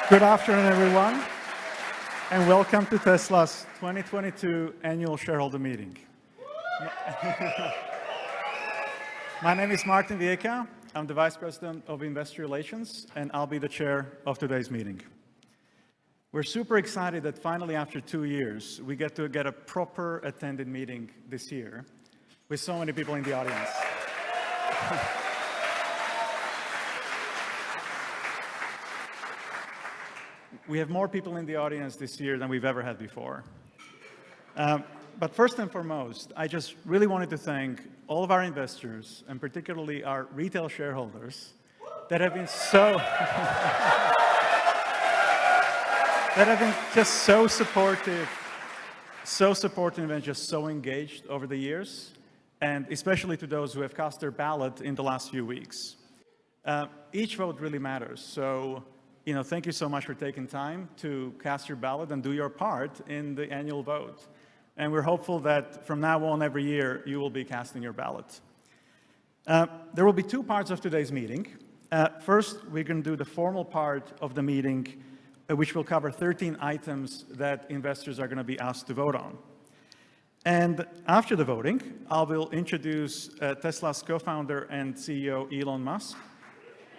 Good afternoon, everyone, and welcome to Tesla's 2022 annual shareholder meeting. My name is Martin Vieca. I'm the Vice President of Investor Relations, and I'll be the chair of today's meeting. We're super excited that finally, after 2 years, we get a proper attended meeting this year with so many people in the audience. We have more people in the audience this year than we've ever had before. But first and foremost, I just really wanted to thank all of our investors, and particularly our retail shareholders, that have been just so supportive and just so engaged over the years, and especially to those who have cast their ballot in the last few weeks. Each vote really matters, so thank you so much for taking time to cast your ballot and do your part in the annual vote. And we're hopeful that from now on, every year, you will be casting your ballot. There will be two parts of today's meeting. First, we're going to do the formal part of the meeting, which will cover 13 items that investors are going to be asked to vote on. And after the voting, I will introduce Tesla's co-founder and CEO, Elon Musk,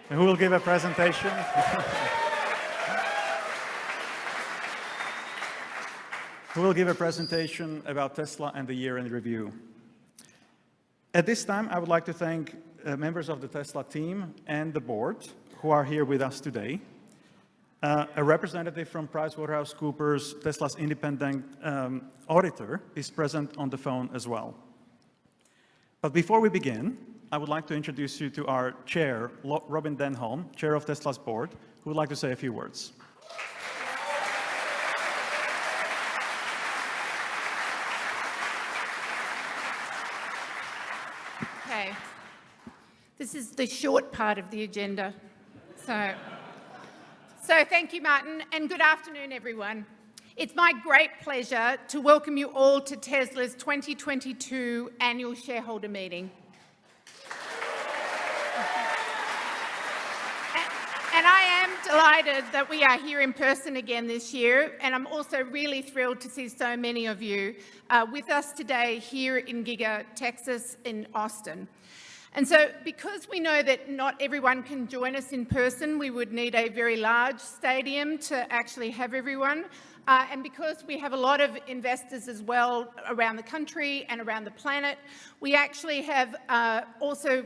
who will give a presentation. Who will give a presentation about Tesla and the year in review. At this time, I would like to thank members of the Tesla team and the board who are here with us today. A representative from PricewaterhouseCoopers, Tesla's independent auditor, is present on the phone as well. But before we begin, I would like to introduce you to our chair, Robin Denholm, chair of Tesla's board, who would like to say a few words. Okay, this is the short part of the agenda. So thank you, Martin, and good afternoon, everyone. It's my great pleasure to welcome you all to Tesla's 2022 annual shareholder meeting. And I am delighted that we are here in person again this year, and I'm also really thrilled to see so many of you with us today here in Giga, Texas, in Austin. And so because we know that not everyone can join us in person, we would need a very large stadium to actually have everyone. And because we have a lot of investors as well around the country and around the planet, we actually have also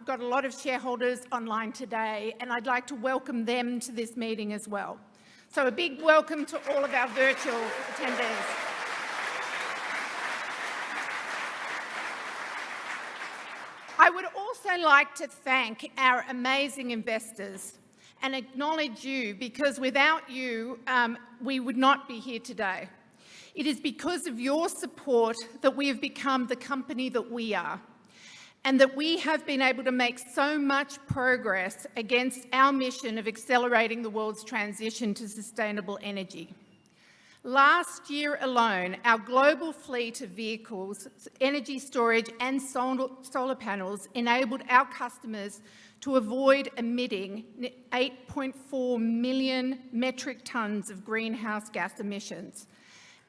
got a lot of shareholders online today, and I'd like to welcome them to this meeting as well. So a big welcome to all of our virtual attendees. I would also like to thank our amazing investors and acknowledge you, because without you, we would not be here today. It is because of your support that we have become the company that we are, and that we have been able to make so much progress against our mission of accelerating the world's transition to sustainable energy. Last year alone, our global fleet of vehicles, energy storage and solar panels enabled our customers to avoid emitting 8.4 million metric tons of greenhouse gas emissions.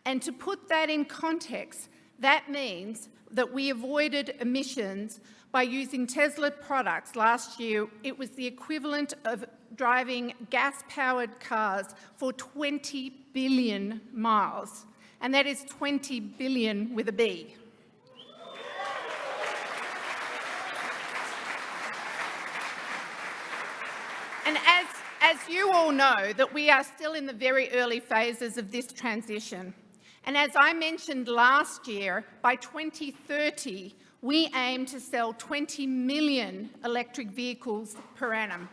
And to put that in context, that means that we avoided emissions by using Tesla products last year. It was the equivalent of driving gas-powered cars for 20 billion miles. And that is 20 billion with a B. And as you all know, that we are still in the very early phases of this transition. And as I mentioned last year, by 2030, we aim to sell 20 million electric vehicles per annum.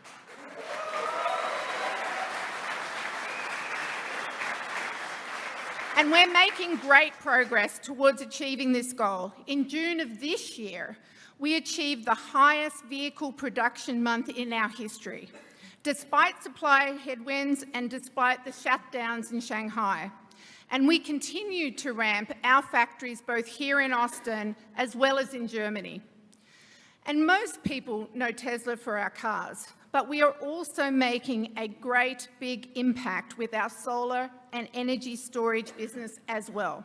And we're making great progress towards achieving this goal. In June of this year, we achieved the highest vehicle production month in our history, despite supply headwinds and despite the shutdowns in Shanghai. And we continue to ramp our factories both here in Austin as well as in Germany. And most people know Tesla for our cars, but we are also making a great big impact with our solar and energy storage business as well.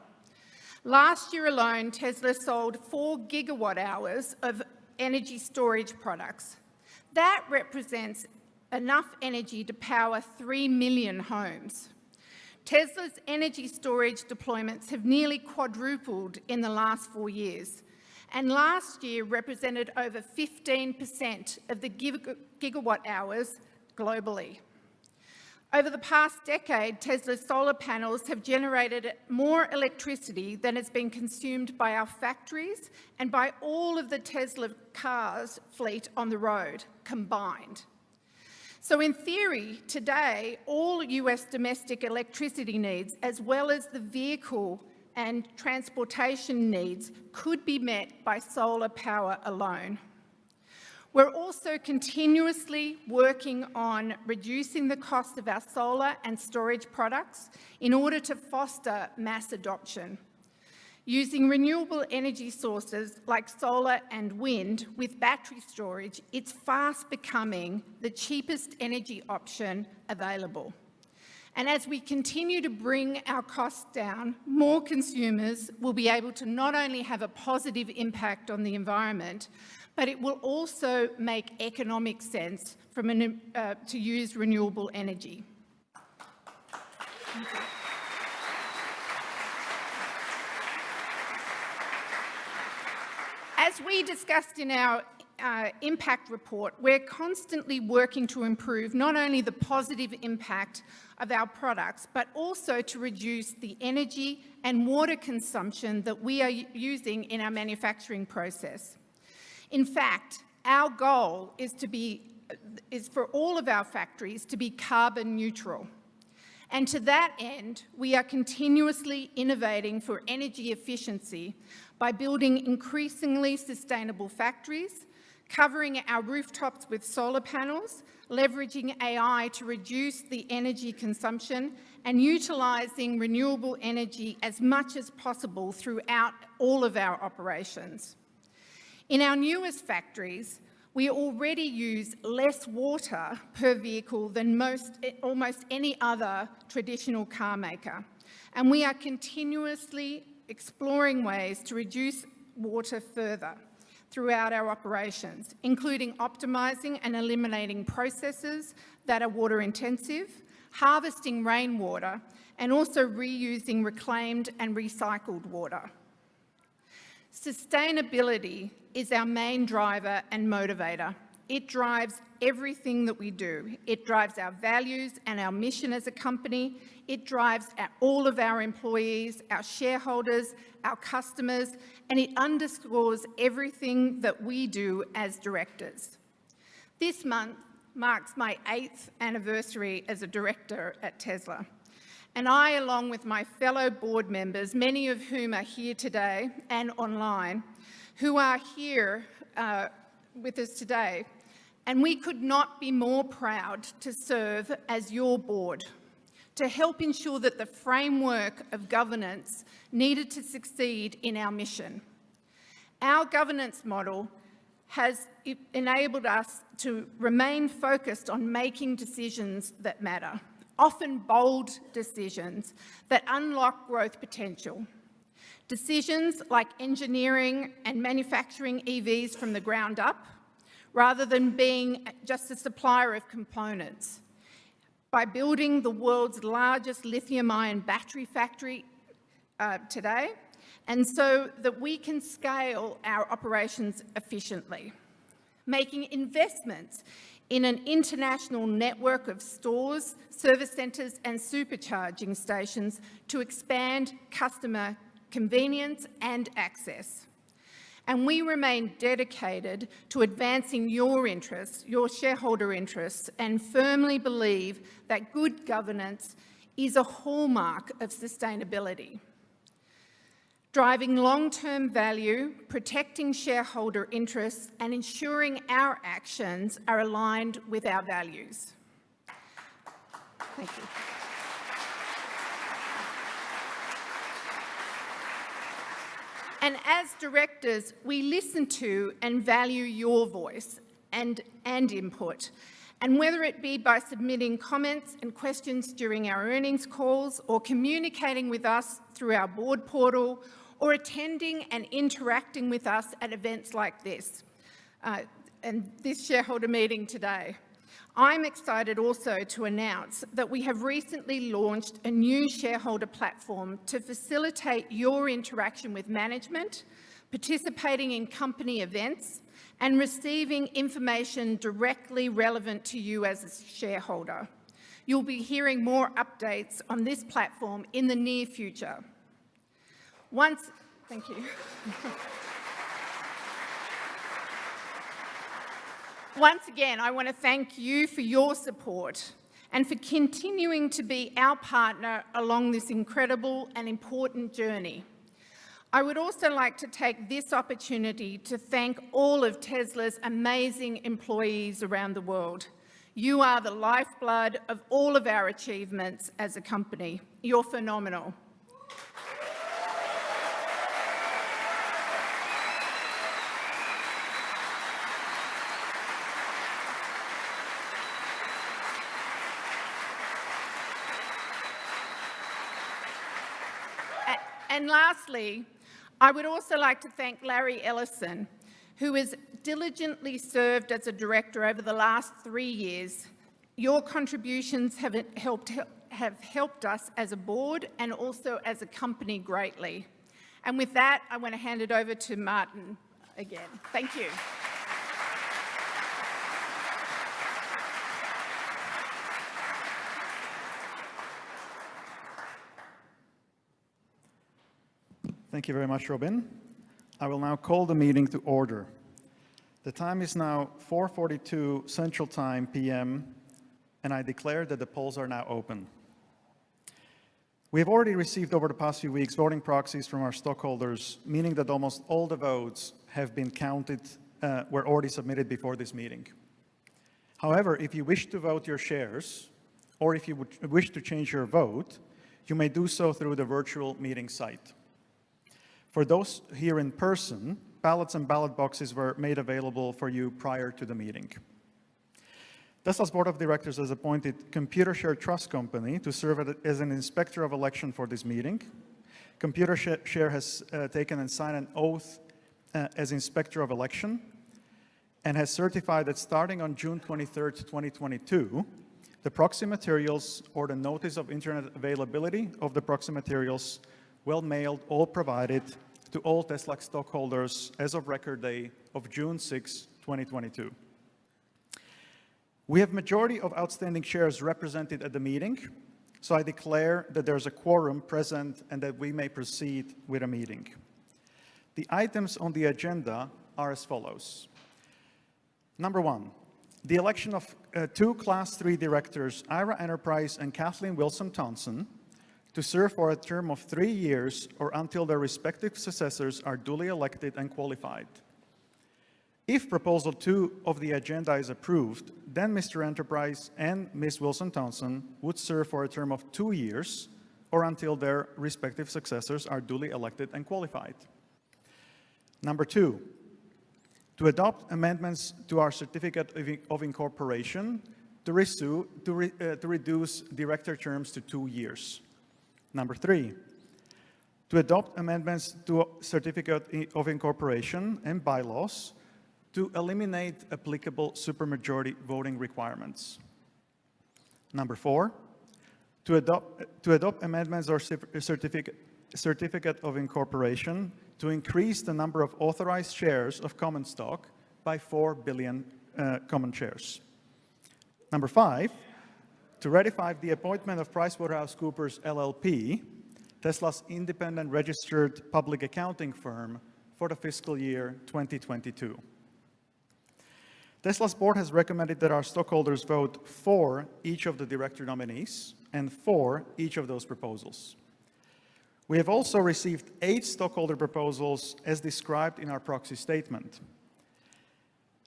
Last year alone, Tesla sold 4 gigawatt hours of energy storage products. That represents enough energy to power 3 million homes. Tesla's energy storage deployments have nearly quadrupled in the last 4 years, and last year represented over 15% of the gigawatt hours globally. Over the past decade, Tesla's solar panels have generated more electricity than has been consumed by our factories and by all of the Tesla cars fleet on the road combined. So in theory, today, all US domestic electricity needs, as well as the vehicle and transportation needs, could be met by solar power alone. We're also continuously working on reducing the cost of our solar and storage products in order to foster mass adoption. Using renewable energy sources like solar and wind with battery storage, it's fast becoming the cheapest energy option available. And as we continue to bring our costs down, more consumers will be able to not only have a positive impact on the environment, but it will also make economic sense to use renewable energy. As we discussed in our impact report, we're constantly working to improve not only the positive impact of our products, but also to reduce the energy and water consumption that we are using in our manufacturing process. In fact, our goal is for all of our factories to be carbon neutral. And to that end, we are continuously innovating for energy efficiency by building increasingly sustainable factories, covering our rooftops with solar panels, leveraging AI to reduce the energy consumption, and utilising renewable energy as much as possible throughout all of our operations. In our newest factories, we already use less water per vehicle than almost any other traditional car maker, and we are continuously exploring ways to reduce water further throughout our operations, including optimising and eliminating processes that are water intensive, harvesting rainwater, and also reusing reclaimed and recycled water. Sustainability is our main driver and motivator. It drives everything that we do. It drives our values and our mission as a company. It drives all of our employees, our shareholders, our customers, and it underscores everything that we do as directors. This month marks my 8th anniversary as a director at Tesla. And I, along with my fellow board members, many of whom are here today and online, who are here with us today, and we could not be more proud to serve as your board, to help ensure that the framework of governance needed to succeed in our mission. Our governance model has enabled us to remain focused on making decisions that matter, often bold decisions that unlock growth potential. Decisions like engineering and manufacturing EVs from the ground up, rather than being just a supplier of components. By building the world's largest lithium-ion battery factory today, and so that we can scale our operations efficiently. Making investments in an international network of stores, service centres and supercharging stations to expand customer convenience and access. And we remain dedicated to advancing your interests, your shareholder interests, and firmly believe that good governance is a hallmark of sustainability. Driving long-term value, protecting shareholder interests, and ensuring our actions are aligned with our values. Thank you. And as directors, we listen to and value your voice and input. And whether it be by submitting comments and questions during our earnings calls, or communicating with us through our board portal, or attending and interacting with us at events like this, and this shareholder meeting today. I'm excited also to announce that we have recently launched a new shareholder platform to facilitate your interaction with management, participating in company events, and receiving information directly relevant to you as a shareholder. You'll be hearing more updates on this platform in the near future. Thank you. Once again, I want to thank you for your support and for continuing to be our partner along this incredible and important journey. I would also like to take this opportunity to thank all of Tesla's amazing employees around the world. You are the lifeblood of all of our achievements as a company. You're phenomenal. And lastly, I would also like to thank Larry Ellison, who has diligently served as a director over the last 3 years. Your contributions have helped us as a board and also as a company greatly. And with that, I want to hand it over to Martin again. Thank you. Thank you very much, Robin. I will now call the meeting to order. The time is now 4:42 Central Time PM, and I declare that the polls are now open. We have already received over the past few weeks voting proxies from our stockholders, meaning that almost all the votes have been counted, were already submitted before this meeting. However, if you wish to vote your shares, or if you would wish to change your vote, you may do so through the virtual meeting site. For those here in person, ballots and ballot boxes were made available for you prior to the meeting. Tesla's board of directors has appointed Computershare Trust Company to serve as an inspector of election for this meeting. Computershare has taken and signed an oath as inspector of election and has certified that starting on June 23rd, 2022, the proxy materials or the notice of internet availability of the proxy materials well mailed or provided to all Tesla stockholders as of record day of June 6, 2022. We have majority of outstanding shares represented at the meeting, so I declare that there's a quorum present and that we may proceed with a meeting. The items on the agenda are as follows. Number 1, the election of 2 Class 3 directors, Ira Enterprise and Kathleen Wilson-Thompson, to serve for a term of 3 years or until their respective successors are duly elected and qualified. If Proposal 2 of the agenda is approved, then Mr. Enterprise and Ms. Wilson-Thompson would serve for a term of 2 years or until their respective successors are duly elected and qualified. Number 2, to adopt amendments to our certificate of incorporation to reduce director terms to 2 years. Number 3, to adopt amendments to certificate of incorporation and bylaws to eliminate applicable supermajority voting requirements. Number 4, to adopt amendments or certificate of incorporation to increase the number of authorized shares of common stock by 4 billion common shares. Number 5, to ratify the appointment of PricewaterhouseCoopers LLP, Tesla's independent registered public accounting firm for the fiscal year 2022. Tesla's board has recommended that our stockholders vote for each of the director nominees and for each of those proposals. We have also received 8 stockholder proposals as described in our proxy statement.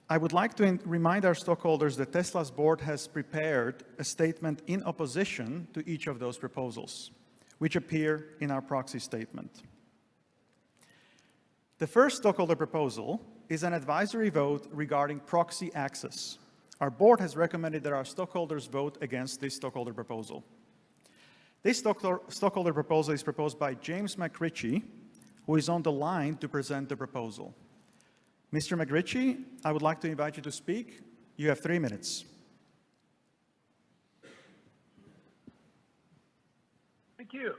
I would like to remind our stockholders that Tesla's board has prepared a statement in opposition to each of those proposals, which appear in our proxy statement. The first stockholder proposal is an advisory vote regarding proxy access. Our board has recommended that our stockholders vote against this stockholder proposal. This stockholder proposal is proposed by James McRitchie, who is on the line to present the proposal. Mr. McRitchie, I would like to invite you to speak. You have 3 minutes. Thank you.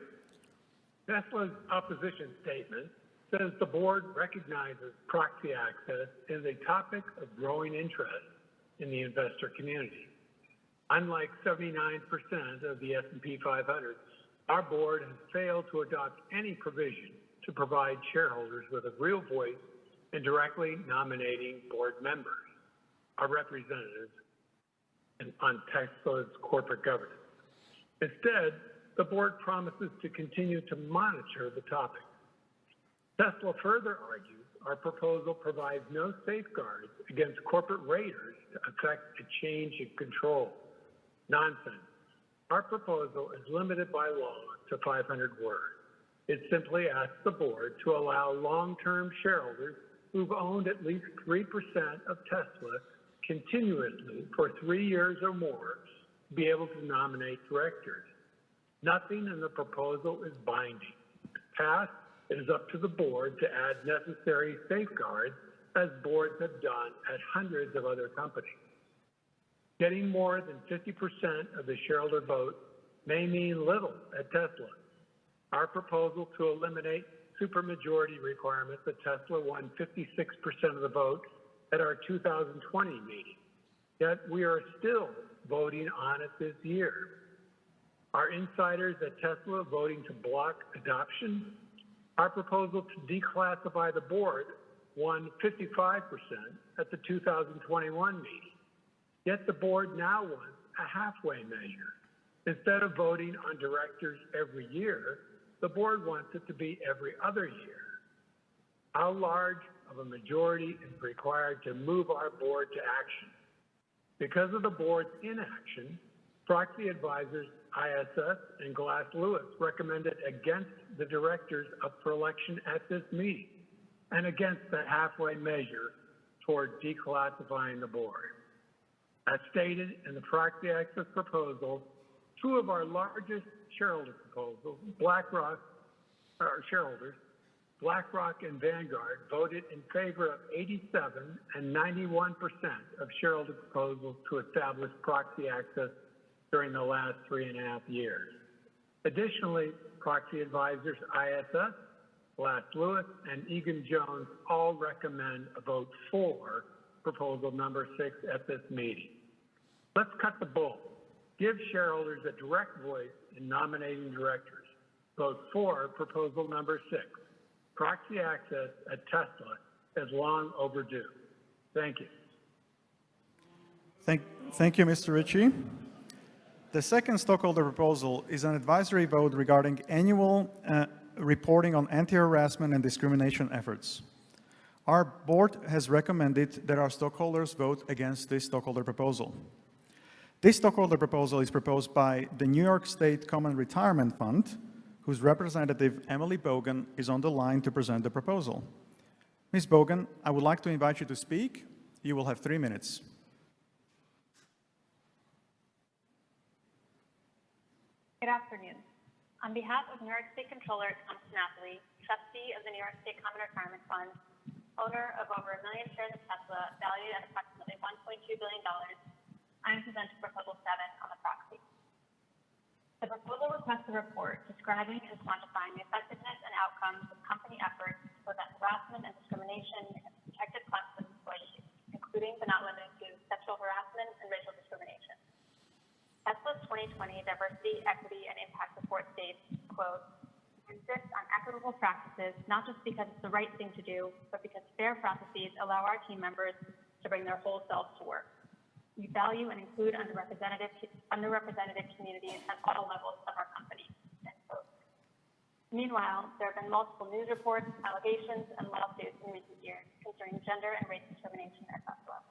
Tesla's opposition statement says the board recognizes proxy access is a topic of growing interest in the investor community. Unlike 79% of the S&P 500, our board has failed to adopt any provision to provide shareholders with a real voice in directly nominating board members, our representatives, on Tesla's corporate governance. Instead, the board promises to continue to monitor the topic. Tesla further argues our proposal provides no safeguards against corporate raiders to affect a change in control. Nonsense. Our proposal is limited by law to 500 words. It simply asks the board to allow long-term shareholders who've owned at least 3% of Tesla continuously for 3 years or more to be able to nominate directors. Nothing in the proposal is binding. If passed, it is up to the board to add necessary safeguards, as boards have done at hundreds of other companies. Getting more than 50% of the shareholder vote may mean little at Tesla. Our proposal to eliminate supermajority requirements at Tesla won 56% of the vote at our 2020 meeting. Yet we are still voting on it this year. Our insiders at Tesla voting to block adoption. Our proposal to declassify the board won 55% at the 2021 meeting. Yet the board now wants a halfway measure. Instead of voting on directors every year, the board wants it to be every other year. How large of a majority is required to move our board to action? Because of the board's inaction, proxy advisors ISS and Glass Lewis recommended against the directors up for election at this meeting and against the halfway measure toward declassifying the board. As stated in the proxy access proposal, two of our largest shareholder proposals, BlackRock and Vanguard, voted in favor of 87 and 91% of shareholder proposals to establish proxy access during the last 3.5 years. Additionally, proxy advisors ISS, Glass Lewis, and Egan-Jones all recommend a vote for proposal number 6 at this meeting. Let's cut the bull. Give shareholders a direct voice in nominating directors. Vote for proposal number 6. Proxy access at Tesla is long overdue. Thank you. Thank you, Mr. Ritchie. The second stockholder proposal is an advisory vote regarding annual reporting on anti-harassment and discrimination efforts. Our board has recommended that our stockholders vote against this stockholder proposal. This stockholder proposal is proposed by the New York State Common Retirement Fund, whose representative, Emily Bogan, is on the line to present the proposal. Ms. Bogan, I would like to invite you to speak. You will have 3 minutes. Good afternoon. On behalf of New York State Comptroller Thomas Napoli, trustee of the New York State Common Retirement Fund, owner of over 1 million shares of Tesla valued at approximately $1.2 billion, I am presenting Proposal 7 on the proxy. The proposal requests a report describing and quantifying the effectiveness and outcomes of company efforts to prevent harassment and discrimination against protected classes of employees, including but not limited to sexual harassment and racial discrimination. Tesla's 2020 Diversity, Equity, and Impact Report states, quote, "Insists on equitable practices, not just because it's the right thing to do, but because fair processes allow our team members to bring their whole selves to work. We value and include underrepresented communities at all levels of our company." End quote. Meanwhile, there have been multiple news reports, allegations, and lawsuits in recent years concerning gender and race discrimination at Tesla.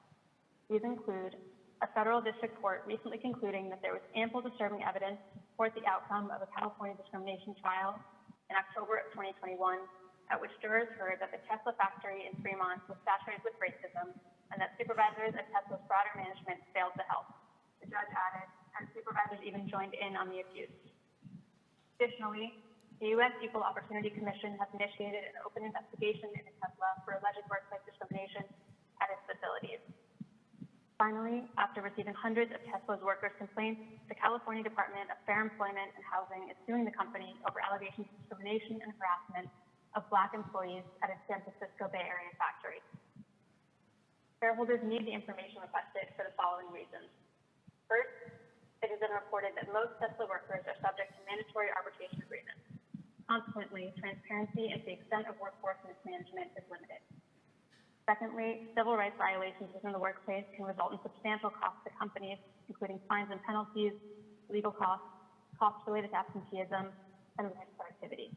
These include a federal district court recently concluding that there was ample disturbing evidence to support the outcome of a California discrimination trial in October of 2021, at which jurors heard that the Tesla factory in Fremont was saturated with racism and that supervisors of Tesla's broader management failed to help. The judge added, and supervisors even joined in on the abuse. Additionally, the U.S. Equal Opportunity Commission has initiated an open investigation into Tesla for alleged workplace discrimination at its facilities. Finally, after receiving hundreds of Tesla's workers' complaints, the California Department of Fair Employment and Housing is suing the company over allegations of discrimination and harassment of Black employees at its San Francisco Bay Area factory. Shareholders need the information requested for the following reasons. First, it has been reported that most Tesla workers are subject to mandatory arbitration agreements. Consequently, transparency into the extent of workforce mismanagement is limited. Secondly, civil rights violations within the workplace can result in substantial costs to companies, including fines and penalties, legal costs, costs related to absenteeism, and reduced productivity.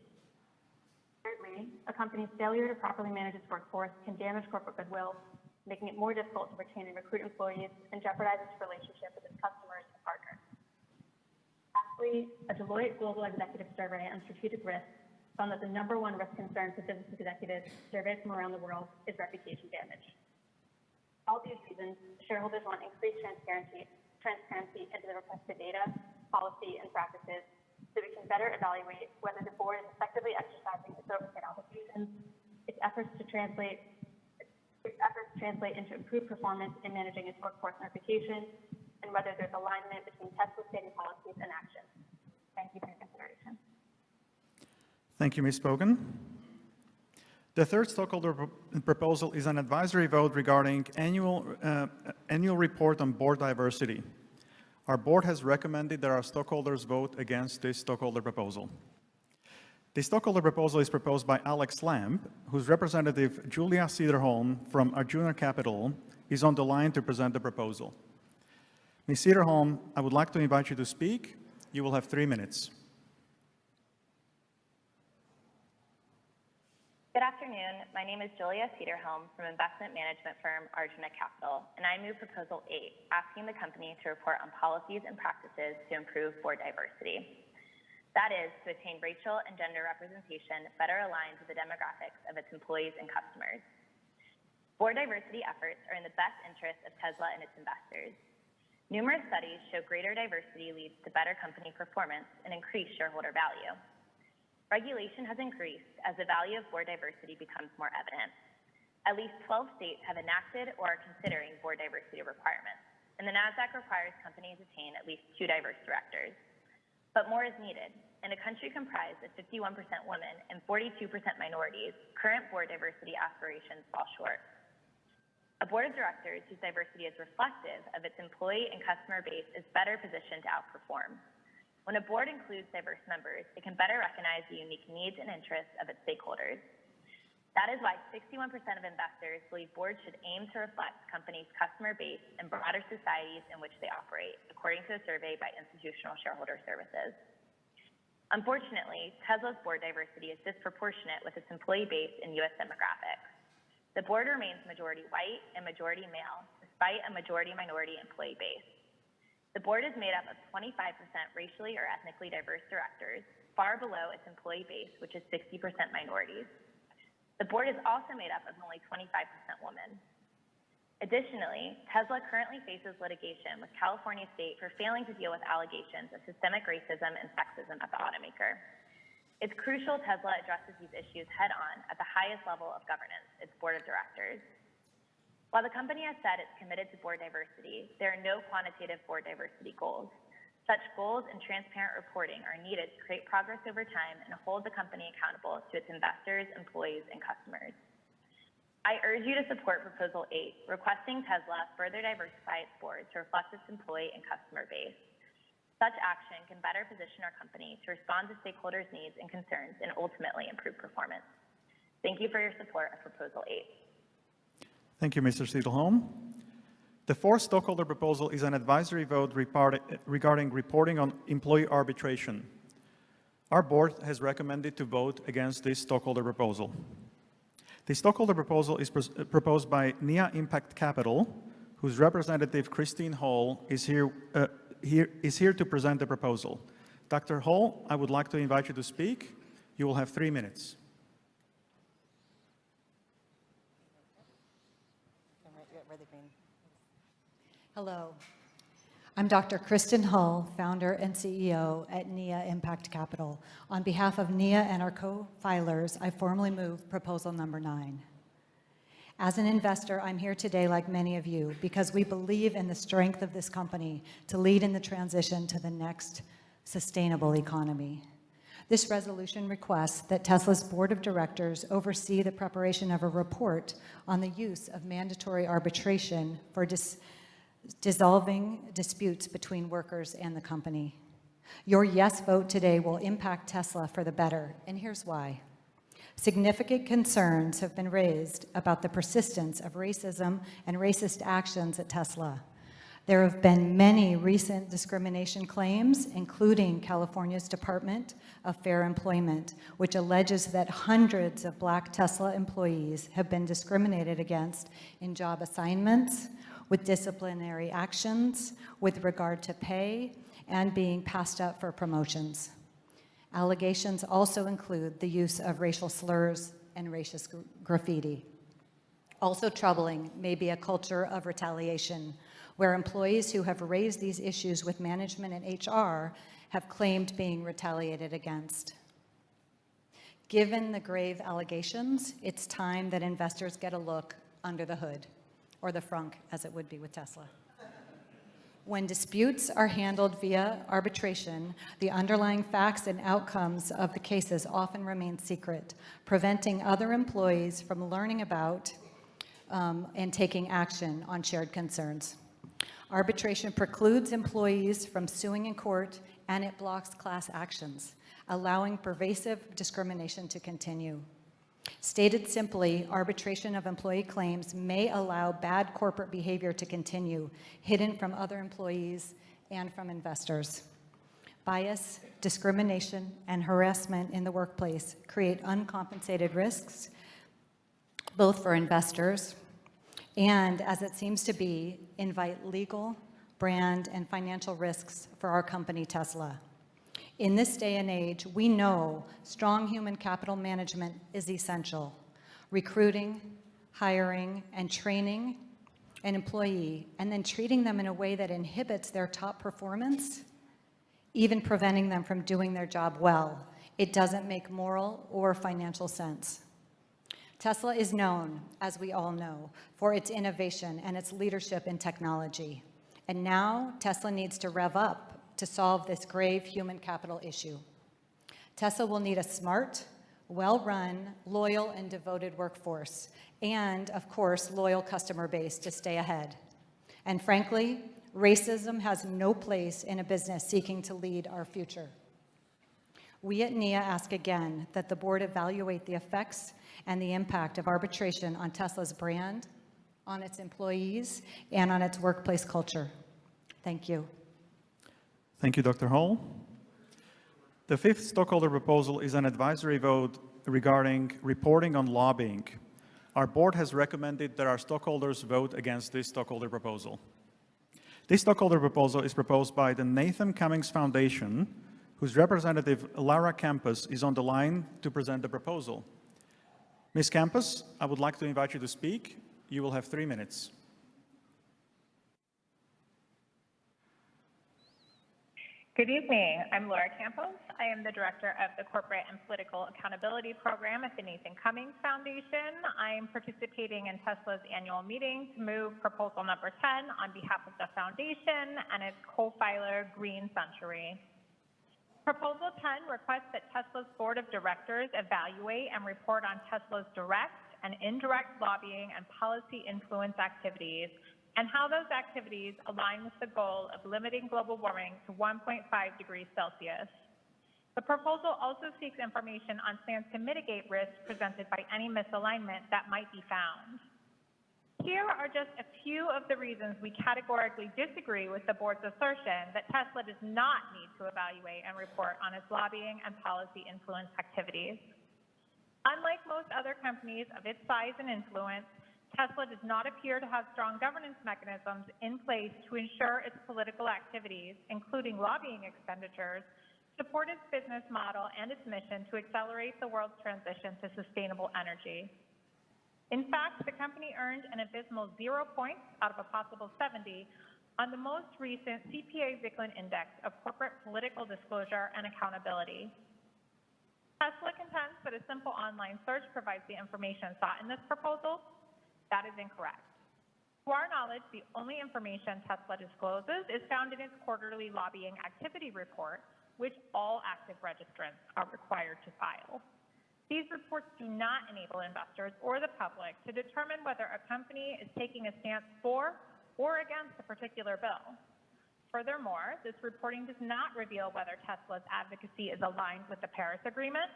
Thirdly, a company's failure to properly manage its workforce can damage corporate goodwill, making it more difficult to retain and recruit employees and jeopardize its relationship with its customers and partners. Lastly, a Deloitte Global Executive Survey on strategic risk found that the #1 risk concern for business executives surveyed from around the world is reputation damage. For all these reasons, shareholders want increased transparency into the requested data, policy, and practices so we can better evaluate whether the board is effectively exercising its oversight obligations, its efforts translate into improved performance in managing its workforce and reputation, and whether there's alignment between Tesla's stated policies and actions. Thank you for your consideration. Thank you, Ms. Bogan. The third stockholder proposal is an advisory vote regarding annual report on board diversity. Our board has recommended that our stockholders vote against this stockholder proposal. The stockholder proposal is proposed by Alex Lamb, whose representative Julia Cederholm from Arjuna Capital is on the line to present the proposal. Ms. Cederholm, I would like to invite you to speak. You will have 3 minutes. Good afternoon. My name is Julia Cederholm from investment management firm Arjuna Capital, and I move Proposal 8, asking the company to report on policies and practices to improve board diversity. That is, to attain racial and gender representation better aligned with the demographics of its employees and customers. Board diversity efforts are in the best interest of Tesla and its investors. Numerous studies show greater diversity leads to better company performance and increased shareholder value. Regulation has increased as the value of board diversity becomes more evident. At least 12 states have enacted or are considering board diversity requirements, and the NASDAQ requires companies attain at least 2 diverse directors. But more is needed. In a country comprised of 51% women and 42% minorities, current board diversity aspirations fall short. A board of directors whose diversity is reflective of its employee and customer base is better positioned to outperform. When a board includes diverse members, it can better recognize the unique needs and interests of its stakeholders. That is why 61% of investors believe boards should aim to reflect companies' customer base and broader societies in which they operate, according to a survey by Institutional Shareholder Services. Unfortunately, Tesla's board diversity is disproportionate with its employee base and U.S. demographics. The board remains majority white and majority male, despite a majority minority employee base. The board is made up of 25% racially or ethnically diverse directors, far below its employee base, which is 60% minorities. The board is also made up of only 25% women. Additionally, Tesla currently faces litigation with California State for failing to deal with allegations of systemic racism and sexism at the automaker. It's crucial Tesla addresses these issues head-on at the highest level of governance, its board of directors. While the company has said it's committed to board diversity, there are no quantitative board diversity goals. Such goals and transparent reporting are needed to create progress over time and hold the company accountable to its investors, employees, and customers. I urge you to support Proposal 8, requesting Tesla further diversify its board to reflect its employee and customer base. Such action can better position our company to respond to stakeholders' needs and concerns and ultimately improve performance. Thank you for your support of Proposal 8. Thank you, Mr. Cederholm. The fourth stockholder proposal is an advisory vote regarding reporting on employee arbitration. Our board has recommended to vote against this stockholder proposal. The stockholder proposal is proposed by Nia Impact Capital, whose representative Christine Hall is here to present the proposal. Dr. Hall, I would like to invite you to speak. You will have 3 minutes. Where they Hello. I'm Dr. Kristen Hull, founder and CEO at NIA Impact Capital. On behalf of NIA and our co-filers, I formally move proposal number 9. As an investor, I'm here today like many of you because we believe in the strength of this company to lead in the transition to the next sustainable economy. This resolution requests that Tesla's board of directors oversee the preparation of a report on the use of mandatory arbitration for dissolving disputes between workers and the company. Your yes vote today will impact Tesla for the better, and here's why. Significant concerns have been raised about the persistence of racism and racist actions at Tesla. There have been many recent discrimination claims, including California's Department of Fair Employment, which alleges that hundreds of Black Tesla employees have been discriminated against in job assignments, with disciplinary actions, with regard to pay, and being passed up for promotions. Allegations also include the use of racial slurs and racist graffiti. Also troubling may be a culture of retaliation, where employees who have raised these issues with management and HR have claimed being retaliated against. Given the grave allegations, it's time that investors get a look under the hood, or the frunk, as it would be with Tesla. When disputes are handled via arbitration, the underlying facts and outcomes of the cases often remain secret, preventing other employees from learning about and taking action on shared concerns. Arbitration precludes employees from suing in court, and it blocks class actions, allowing pervasive discrimination to continue. Stated simply, arbitration of employee claims may allow bad corporate behavior to continue, hidden from other employees and from investors. Bias, discrimination, and harassment in the workplace create uncompensated risks, both for investors and, as it seems to be, invite legal, brand, and financial risks for our company, Tesla. In this day and age, we know strong human capital management is essential. Recruiting, hiring, and training an employee, and then treating them in a way that inhibits their top performance, even preventing them from doing their job well. It doesn't make moral or financial sense. Tesla is known, as we all know, for its innovation and its leadership in technology. And now Tesla needs to rev up to solve this grave human capital issue. Tesla will need a smart, well-run, loyal, and devoted workforce, and, of course, loyal customer base to stay ahead. And frankly, racism has no place in a business seeking to lead our future. We at NIA ask again that the board evaluate the effects and the impact of arbitration on Tesla's brand, on its employees, and on its workplace culture. Thank you. Thank you, Dr. Hull. The 5th stockholder proposal is an advisory vote regarding reporting on lobbying. Our board has recommended that our stockholders vote against this stockholder proposal. This stockholder proposal is proposed by the Nathan Cummings Foundation, whose representative, Lara Campos, is on the line to present the proposal. Ms. Campos, I would like to invite you to speak. You will have 3 minutes. Good evening. I'm Laura Campos. I am the director of the Corporate and Political Accountability Program at the Nathan Cummings Foundation. I am participating in Tesla's annual meeting to move proposal number 10 on behalf of the foundation and its co-filer, Green Century. Proposal 10 requests that Tesla's board of directors evaluate and report on Tesla's direct and indirect lobbying and policy influence activities, and how those activities align with the goal of limiting global warming to 1.5 degrees Celsius. The proposal also seeks information on plans to mitigate risks presented by any misalignment that might be found. Here are just a few of the reasons we categorically disagree with the board's assertion that Tesla does not need to evaluate and report on its lobbying and policy influence activities. Unlike most other companies of its size and influence, Tesla does not appear to have strong governance mechanisms in place to ensure its political activities, including lobbying expenditures, support its business model and its mission to accelerate the world's transition to sustainable energy. In fact, the company earned an abysmal 0 points out of a possible 70 on the most recent CPA-Zicklin Index of Corporate Political Disclosure and Accountability. Tesla contends that a simple online search provides the information sought in this proposal. That is incorrect. To our knowledge, the only information Tesla discloses is found in its quarterly lobbying activity report, which all active registrants are required to file. These reports do not enable investors or the public to determine whether a company is taking a stance for or against a particular bill. Furthermore, this reporting does not reveal whether Tesla's advocacy is aligned with the Paris Agreement,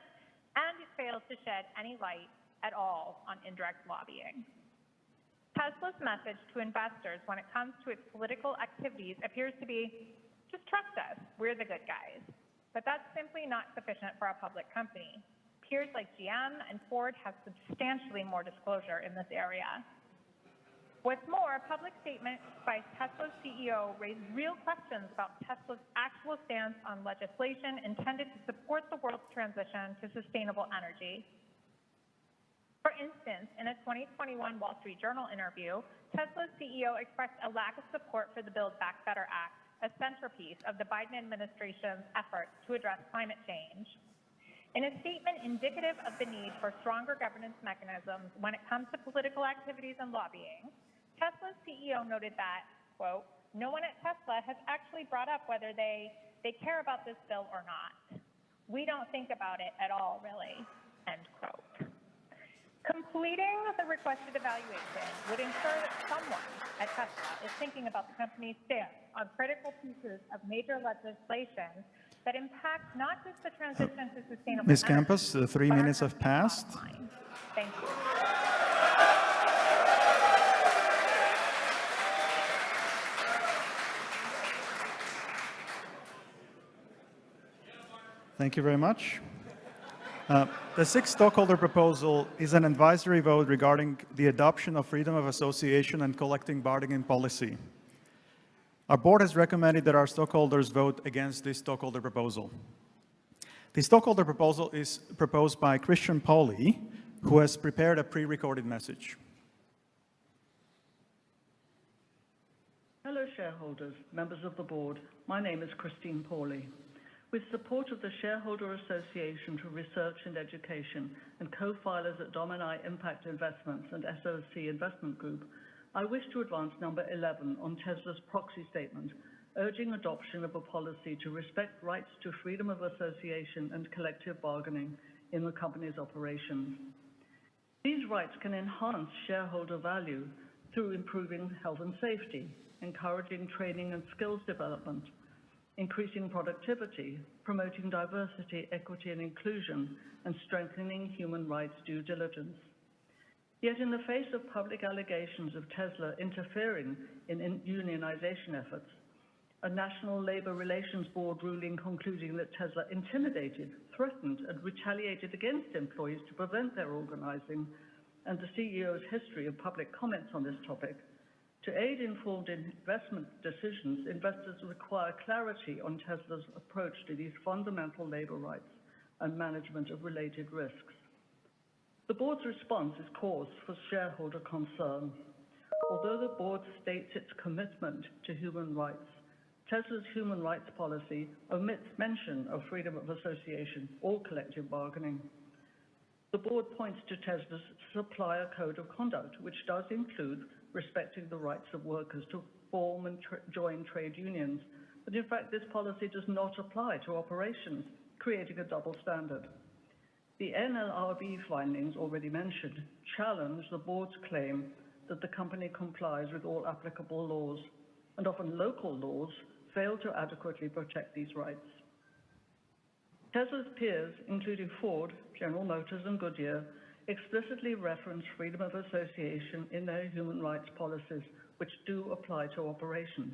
and it fails to shed any light at all on indirect lobbying. Tesla's message to investors when it comes to its political activities appears to be, just trust us, we're the good guys. But that's simply not sufficient for a public company. Peers like GM and Ford have substantially more disclosure in this area. What's more, a public statement by Tesla's CEO raised real questions about Tesla's actual stance on legislation intended to support the world's transition to sustainable energy. For instance, in a 2021 Wall Street Journal interview, Tesla's CEO expressed a lack of support for the Build Back Better Act, a centerpiece of the Biden administration's efforts to address climate change. In a statement indicative of the need for stronger governance mechanisms when it comes to political activities and lobbying, Tesla's CEO noted that, quote, no one at Tesla has actually brought up whether they care about this bill or not. We don't think about it at all, really, end quote. Completing the requested evaluation would ensure that someone at Tesla is thinking about the company's stance on critical pieces of major legislation that impact not just the transition to sustainable Ms. energy, Campos, the 3 but our minutes have country's passed. bottom line. Thank you. Thank you very much. The sixth stockholder proposal is an advisory vote regarding the adoption of freedom of association and collective bargaining policy. Our board has recommended that our stockholders vote against this stockholder proposal. The stockholder proposal is proposed by Christian Pauli, who has prepared a pre-recorded message. Hello shareholders, members of the board. My name is Christine Pauli. With support of the Shareholder Association for Research and Education and co-filers at Domini Impact Investments and SOC Investment Group, I wish to advance number 11 on Tesla's proxy statement, urging adoption of a policy to respect rights to freedom of association and collective bargaining in the company's operations. These rights can enhance shareholder value through improving health and safety, encouraging training and skills development, increasing productivity, promoting diversity, equity, and inclusion, and strengthening human rights due diligence. Yet in the face of public allegations of Tesla interfering in unionization efforts, a National Labor Relations Board ruling concluding that Tesla intimidated, threatened, and retaliated against employees to prevent their organizing, and the CEO's history of public comments on this topic, to aid informed investment decisions, investors require clarity on Tesla's approach to these fundamental labor rights and management of related risks. The board's response is cause for shareholder concern. Although the board states its commitment to human rights, Tesla's human rights policy omits mention of freedom of association or collective bargaining. The board points to Tesla's supplier code of conduct, which does include respecting the rights of workers to form and join trade unions. But in fact, this policy does not apply to operations, creating a double standard. The NLRB findings already mentioned challenge the board's claim that the company complies with all applicable laws, and often local laws fail to adequately protect these rights. Tesla's peers, including Ford, General Motors, and Goodyear, explicitly reference freedom of association in their human rights policies, which do apply to operations.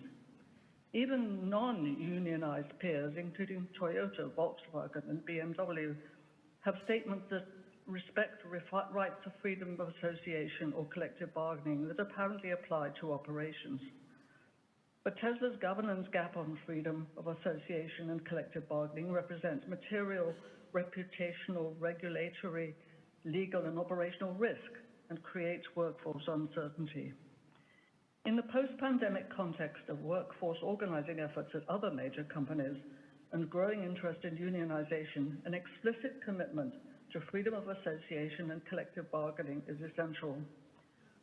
Even non-unionized peers, including Toyota, Volkswagen, and BMW, have statements that respect rights of freedom of association or collective bargaining that apparently apply to operations. But Tesla's governance gap on freedom of association and collective bargaining represents material, reputational, regulatory, legal, and operational risk and creates workforce uncertainty. In the post-pandemic context of workforce organizing efforts at other major companies and growing interest in unionization, an explicit commitment to freedom of association and collective bargaining is essential.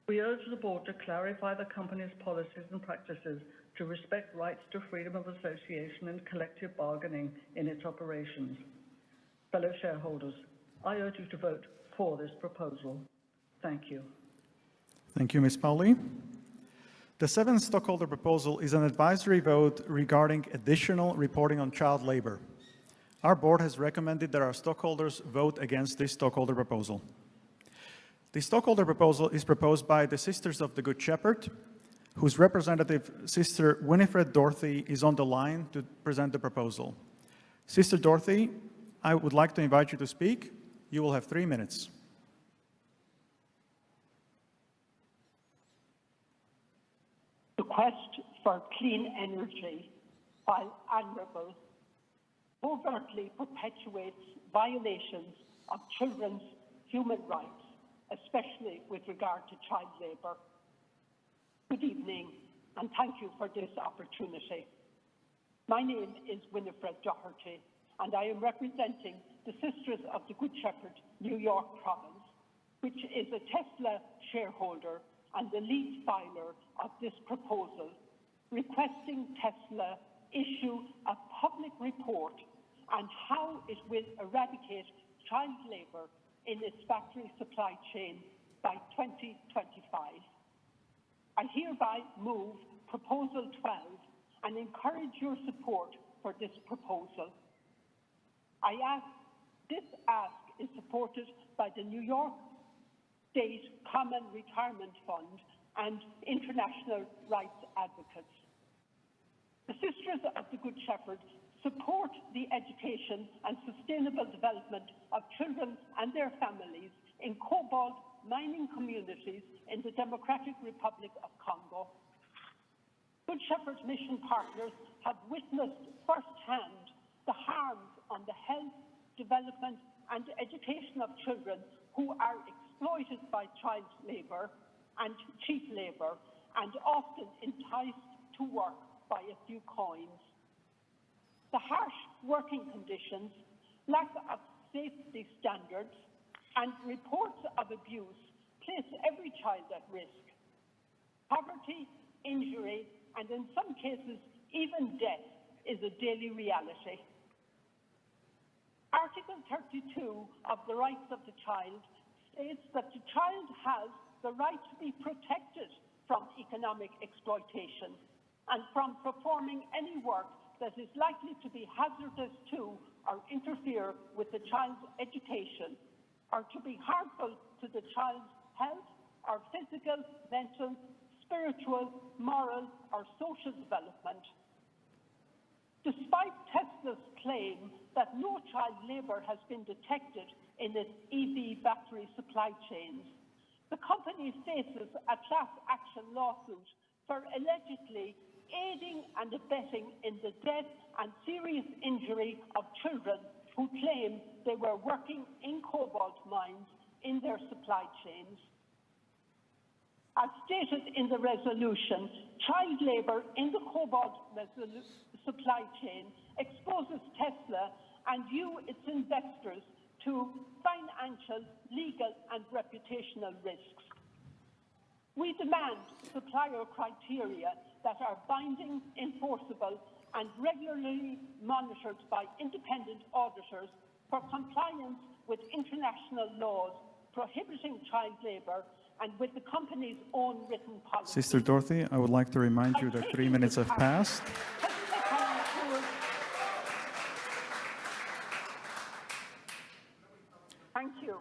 We urge the board to clarify the company's policies and practices to respect rights to freedom of association and collective bargaining in its operations. Fellow shareholders, I urge you to vote for this proposal. Thank you. Thank you, Ms. Pauli. The seventh stockholder proposal is an advisory vote regarding additional reporting on child labor. Our board has recommended that our stockholders vote against this stockholder proposal. The stockholder proposal is proposed by the Sisters of the Good Shepherd, whose representative, Sister Winifred Dorothy, is on the line to present the proposal. Sister Dorothy, I would like to invite you to speak. You will have 3 minutes. The quest for clean energy, while admirable, overtly perpetuates violations of children's human rights, especially with regard to child labour. Good evening, and thank you for this opportunity. My name is Winifred Doherty, and I am representing the Sisters of the Good Shepherd, New York Province, which is a Tesla shareholder and the lead filer of this proposal, requesting Tesla issue a public report on how it will eradicate child labour in its factory supply chain by 2025. I hereby move Proposal 12 and encourage your support for this proposal. This ask is supported by the New York State Common Retirement Fund and international rights advocates. The Sisters of the Good Shepherd support the education and sustainable development of children and their families in cobalt mining communities in the Democratic Republic of Congo. Good Shepherd mission partners have witnessed firsthand the harms on the health, development, and education of children who are exploited by child labour and cheap labour and often enticed to work by a few coins. The harsh working conditions, lack of safety standards, and reports of abuse place every child at risk. Poverty, injury, and in some cases, even death is a daily reality. Article 32 of the Rights of the Child states that the child has the right to be protected from economic exploitation and from performing any work that is likely to be hazardous to or interfere with the child's education or to be harmful to the child's health or physical, mental, spiritual, moral, or social development. Despite Tesla's claim that no child labour has been detected in its EV battery supply chains, the company faces a class action lawsuit for allegedly aiding and abetting in the death and serious injury of children who claim they were working in cobalt mines in their supply chains. As stated in the resolution, child labour in the cobalt supply chain exposes Tesla and you, its investors, to financial, legal and reputational risks. We demand supplier criteria that are binding, enforceable and regularly monitored by independent auditors for compliance with international laws prohibiting child labour and with the company's own written policy. Sister Dorothy, I would like to remind you that 3 minutes have passed. Thank you.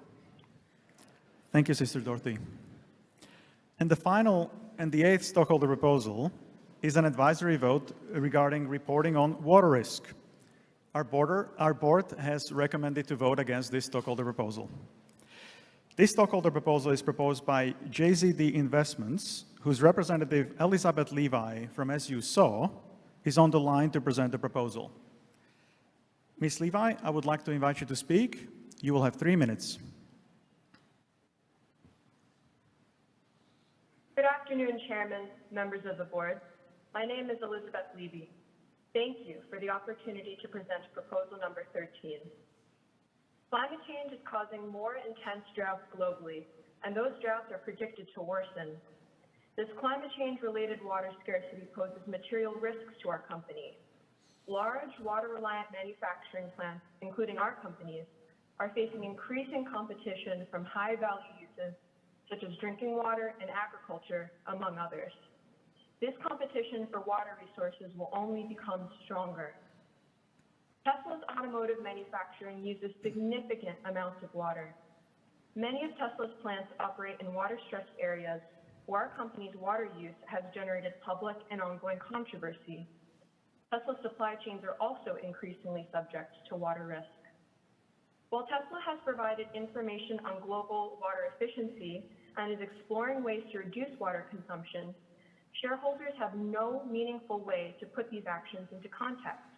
Thank you, Sister Dorothy. And the final and the eighth stockholder proposal is an advisory vote regarding reporting on water risk. Our board has recommended to vote against this stockholder proposal. This stockholder proposal is proposed by JZD Investments, whose representative Elizabeth Levi from As You Saw is on the line to present the proposal. Ms. Levi, I would like to invite you to speak. You will have 3 minutes. Good afternoon. afternoon, Chairman, members of the board. My name is Elizabeth Levy. Thank you for the opportunity to present proposal number 13. Climate change is causing more intense droughts globally, and those droughts are predicted to worsen. This climate change-related water scarcity poses material risks to our company. Large water-reliant manufacturing plants, including our companies, are facing increasing competition from high-value uses such as drinking water and agriculture, among others. This competition for water resources will only become stronger. Tesla's automotive manufacturing uses significant amounts of water. Many of Tesla's plants operate in water-stressed areas where our company's water use has generated public and ongoing controversy. Tesla's supply chains are also increasingly subject to water risk. While Tesla has provided information on global water efficiency and is exploring ways to reduce water consumption, shareholders have no meaningful way to put these actions into context.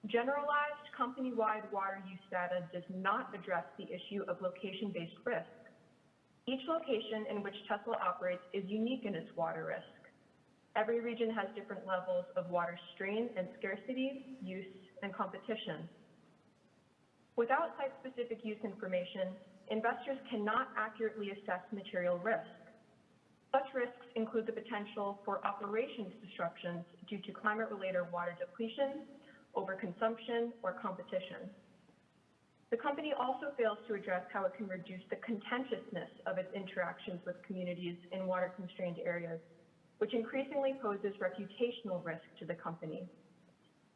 Generalized company-wide water use data does not address the issue of location-based risk. Each location in which Tesla operates is unique in its water risk. Every region has different levels of water strain and scarcity, use, and competition. Without site-specific use information, investors cannot accurately assess material risk. Such risks include the potential for operations disruptions due to climate-related water depletion, overconsumption, or competition. The company also fails to address how it can reduce the contentiousness of its interactions with communities in water-constrained areas, which increasingly poses reputational risk to the company.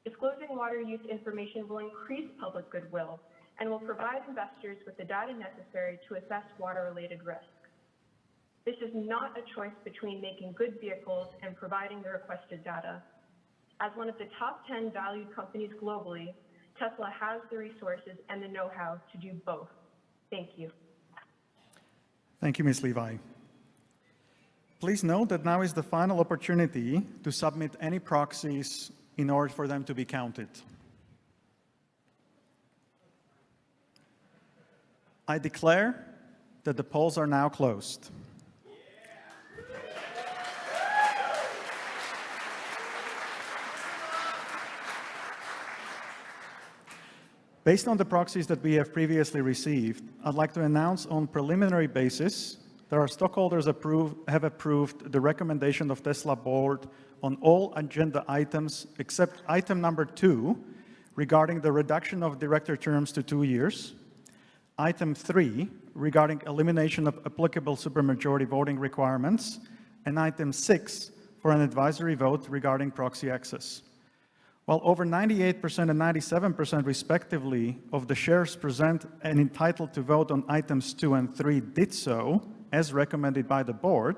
Disclosing water use information will increase public goodwill and will provide investors with the data necessary to assess water-related risk. This is not a choice between making good vehicles and providing the requested data. As one of the top 10 valued companies globally, Tesla has the resources and the know-how to do both. Thank you. Thank you, Ms. Levi. Please note that now is the final opportunity to submit any proxies in order for them to be counted. I declare that the polls are now closed. Based on the proxies that we have previously received, I'd like to announce on preliminary basis that our stockholders have approved the recommendation of Tesla board on all agenda items except item number 2 regarding the reduction of director terms to 2 years, item 3 regarding elimination of applicable supermajority voting requirements, and item 6 for an advisory vote regarding proxy access. While over 98% and 97% respectively of the shares present and entitled to vote on items 2 and 3 did so, as recommended by the board,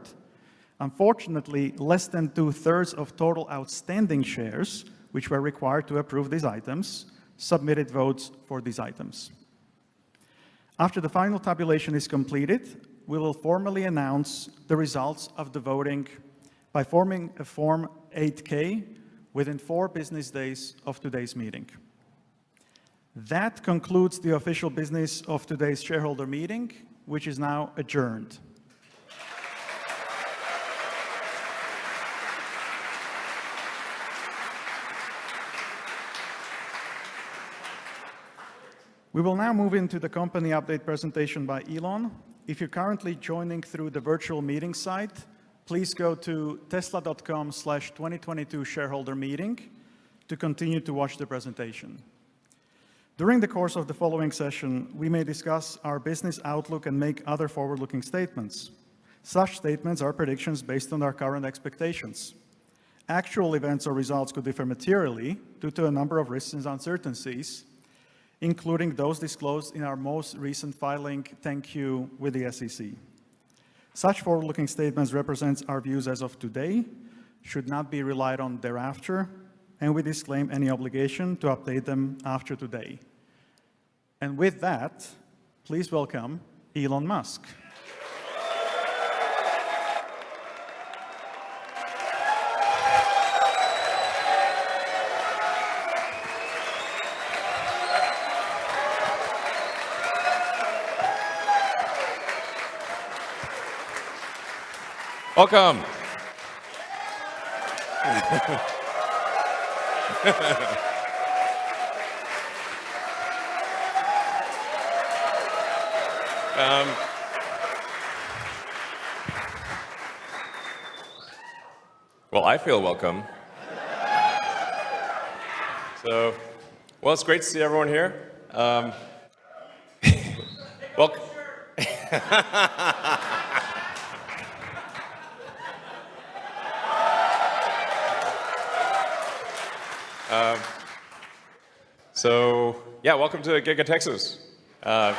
unfortunately, less than 2/3 of total outstanding shares, which were required to approve these items, submitted votes for these items. After the final tabulation is completed, we will formally announce the results of the voting by forming a Form 8-K within 4 business days of today's meeting. That concludes the official business of today's shareholder meeting, which is now adjourned. We will now move into the company update presentation by Elon. If you're currently joining through the virtual meeting site, please go to tesla.com/2022 shareholder meeting to continue to watch the presentation. During the course of the following session, we may discuss our business outlook and make other forward-looking statements. Such statements are predictions based on our current expectations. Actual events or results could differ materially due to a number of risks and uncertainties, including those disclosed in our most recent filing 10-Q with the SEC. Such forward-looking statements represent our views as of today, should not be relied on thereafter, and we disclaim any obligation to update them after today. And with that, please welcome Elon Musk. Welcome. Well, I feel welcome. So, well, it's great to see everyone here. Welcome. So, yeah, welcome to Giga Texas. So.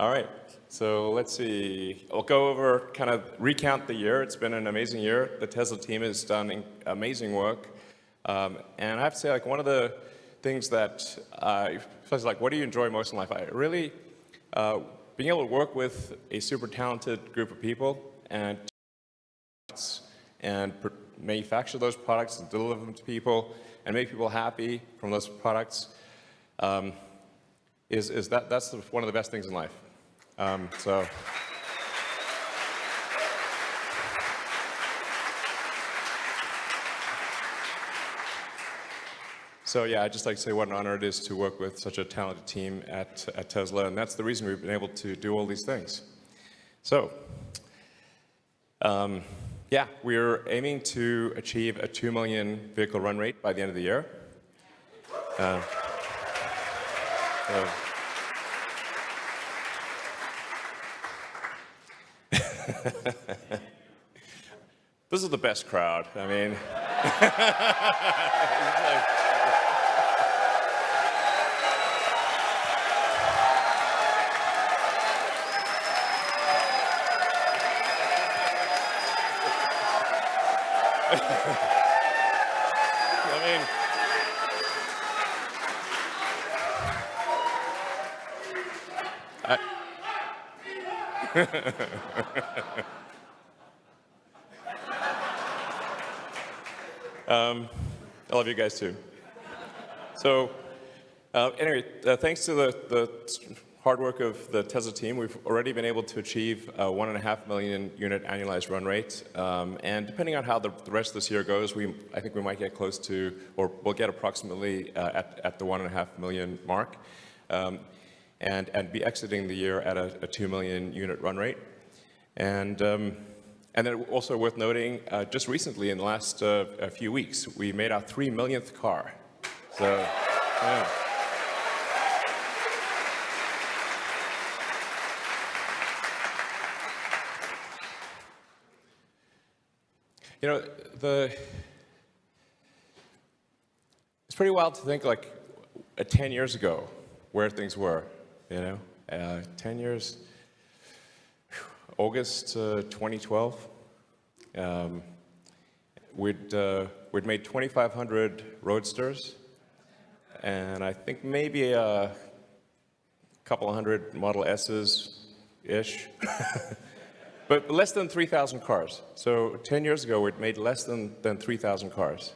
All right, so let's see. I'll go over, kind of recount the year. It's been an amazing year. The Tesla team has done amazing work. And I have to say, like, one of the things that I was like, what do you enjoy most in life? I really, being able to work with a super talented group of people and manufacture those products and deliver them to people and make people happy from those products that's one of the best things in life. So yeah, I'd just like to say what an honor it is to work with such a talented team at Tesla, and that's the reason we've been able to do all these things. So, yeah, we're aiming to achieve a 2 million vehicle run rate by the end of the year. This is the best crowd. I mean, I love you guys too. So anyway, thanks to the hard work of the Tesla team, we've already been able to achieve a 1.5 million unit annualized run rate. And depending on how the rest of this year goes, I think we might get close to, or we'll get approximately at the 1.5 million mark. And be exiting the year at a 2 million unit run rate. And then also worth noting, just recently in the last a few weeks, we made our 3 millionth car. So, yeah. You know, it's pretty wild to think, like, 10 years ago, where things were, you know? 10 years, August 2012, we'd made 2,500 Roadsters, and I think maybe a couple of hundred Model S's-ish, but less than 3,000 cars. So 10 years ago, we'd made less than 3,000 cars.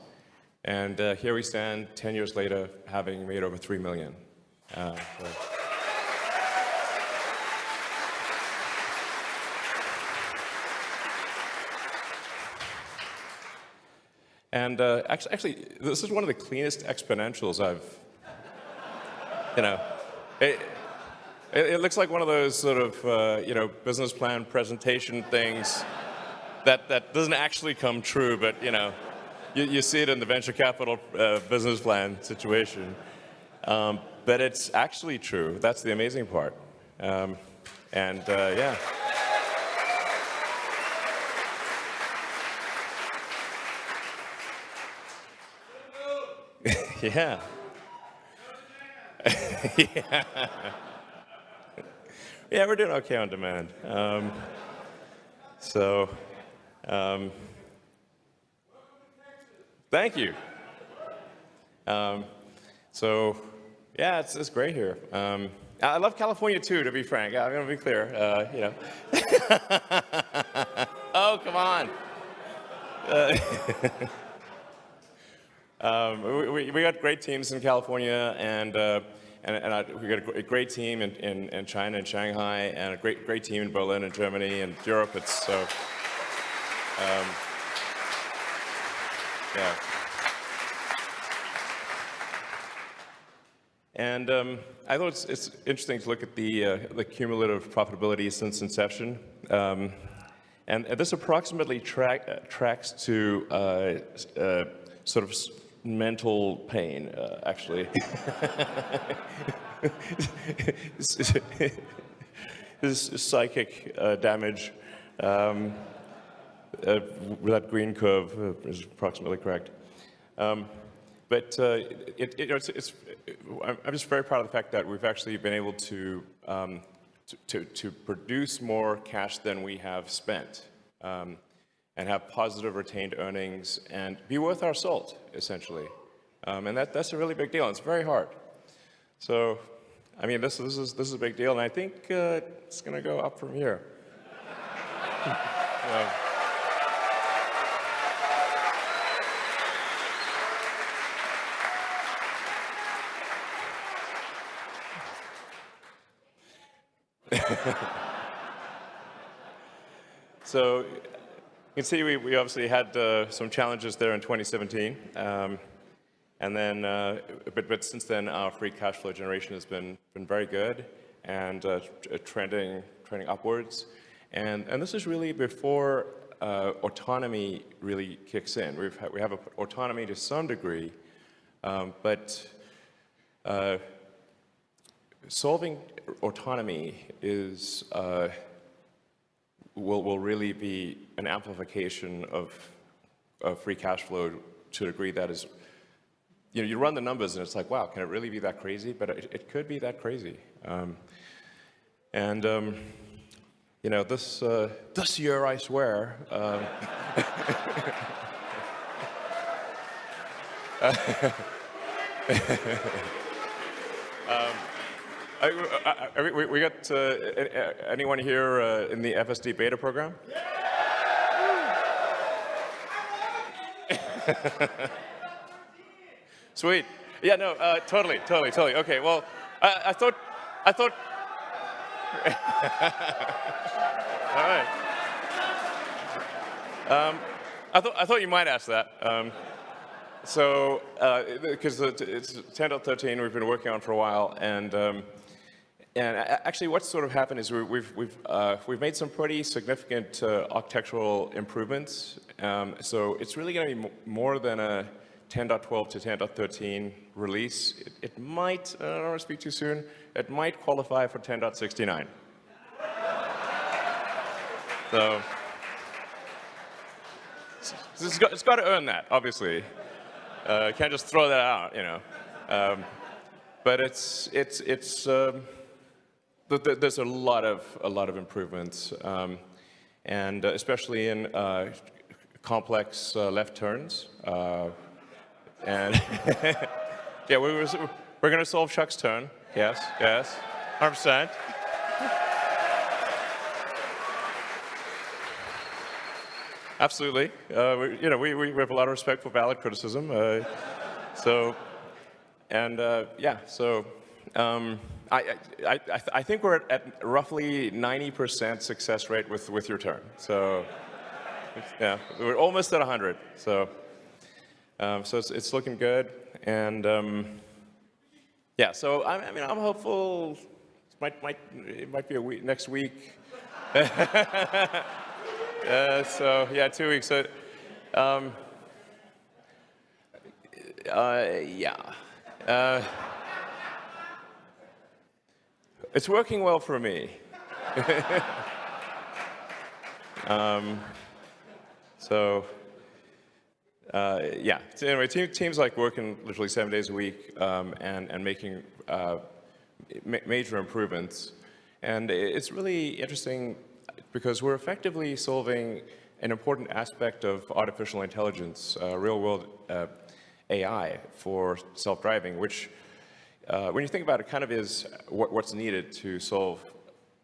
And here we stand 10 years later, having made over 3 million. And actually, this is one of the cleanest exponentials I've, you know, it looks like one of those sort of, you know, business plan presentation things that doesn't actually come true, but, you know, you see it in the venture capital business plan situation. But it's actually true. That's the amazing part. Yeah. Yeah. Yeah. Yeah, we're doing okay on demand. Thank you. Yeah, it's great here. I love California too, to be frank. I'm gonna be clear. You know. Oh, come on. We got great teams in California, and we got a great team in China and Shanghai, and a great team in Berlin and Germany and Europe. It's so, yeah. And I thought it's interesting to look at the cumulative profitability since inception. And this approximately tracks to sort of mental pain, actually. This is psychic damage. That green curve is approximately correct. But I'm just very proud of the fact that we've actually been able to produce more cash than we have spent, and have positive retained earnings and be worth our salt, essentially. And that's a really big deal. And it's very hard. So, I mean, this is a big deal, and I think it's going to go up from here. So you can see we obviously had some challenges there in 2017, and then but since then our free cash flow generation has been very good and trending upwards, and this is really before autonomy really kicks in. We have autonomy to some degree, but solving autonomy is will really be an amplification of free cash flow to a degree that is, you run the numbers and it's like, wow, can it really be that crazy? But it could be that crazy. This year, I swear. We got anyone here in the FSD beta program? Sweet. Yeah, no, totally. Okay, well, I thought. All right. I thought you might ask that. So, because it's 10.13, we've been working on for a while, and actually, what's sort of happened is we've made some pretty significant architectural improvements. So it's really going to be more than a 10.12 to 10.13 release. It might, I don't want to speak too soon, it might qualify for 10.69. So it's got to earn that, obviously. Can't just throw that out, But there's a lot of improvements, and especially in complex left turns. And yeah, we're going to solve Chuck's turn. Yes, 100%. Absolutely. We have a lot of respect for valid criticism. So I think we're at roughly 90% success rate with your turn. So yeah, we're almost at 100. So it's looking good, and yeah. So I'm hopeful. It might be next week. So yeah, 2 weeks. So, yeah. It's working well for me. Yeah. So anyway, teams like working literally 7 days a week and making major improvements, and it's really interesting because we're effectively solving an important aspect of artificial intelligence, real-world AI for self-driving, which, when you think about it, kind of is what's needed to solve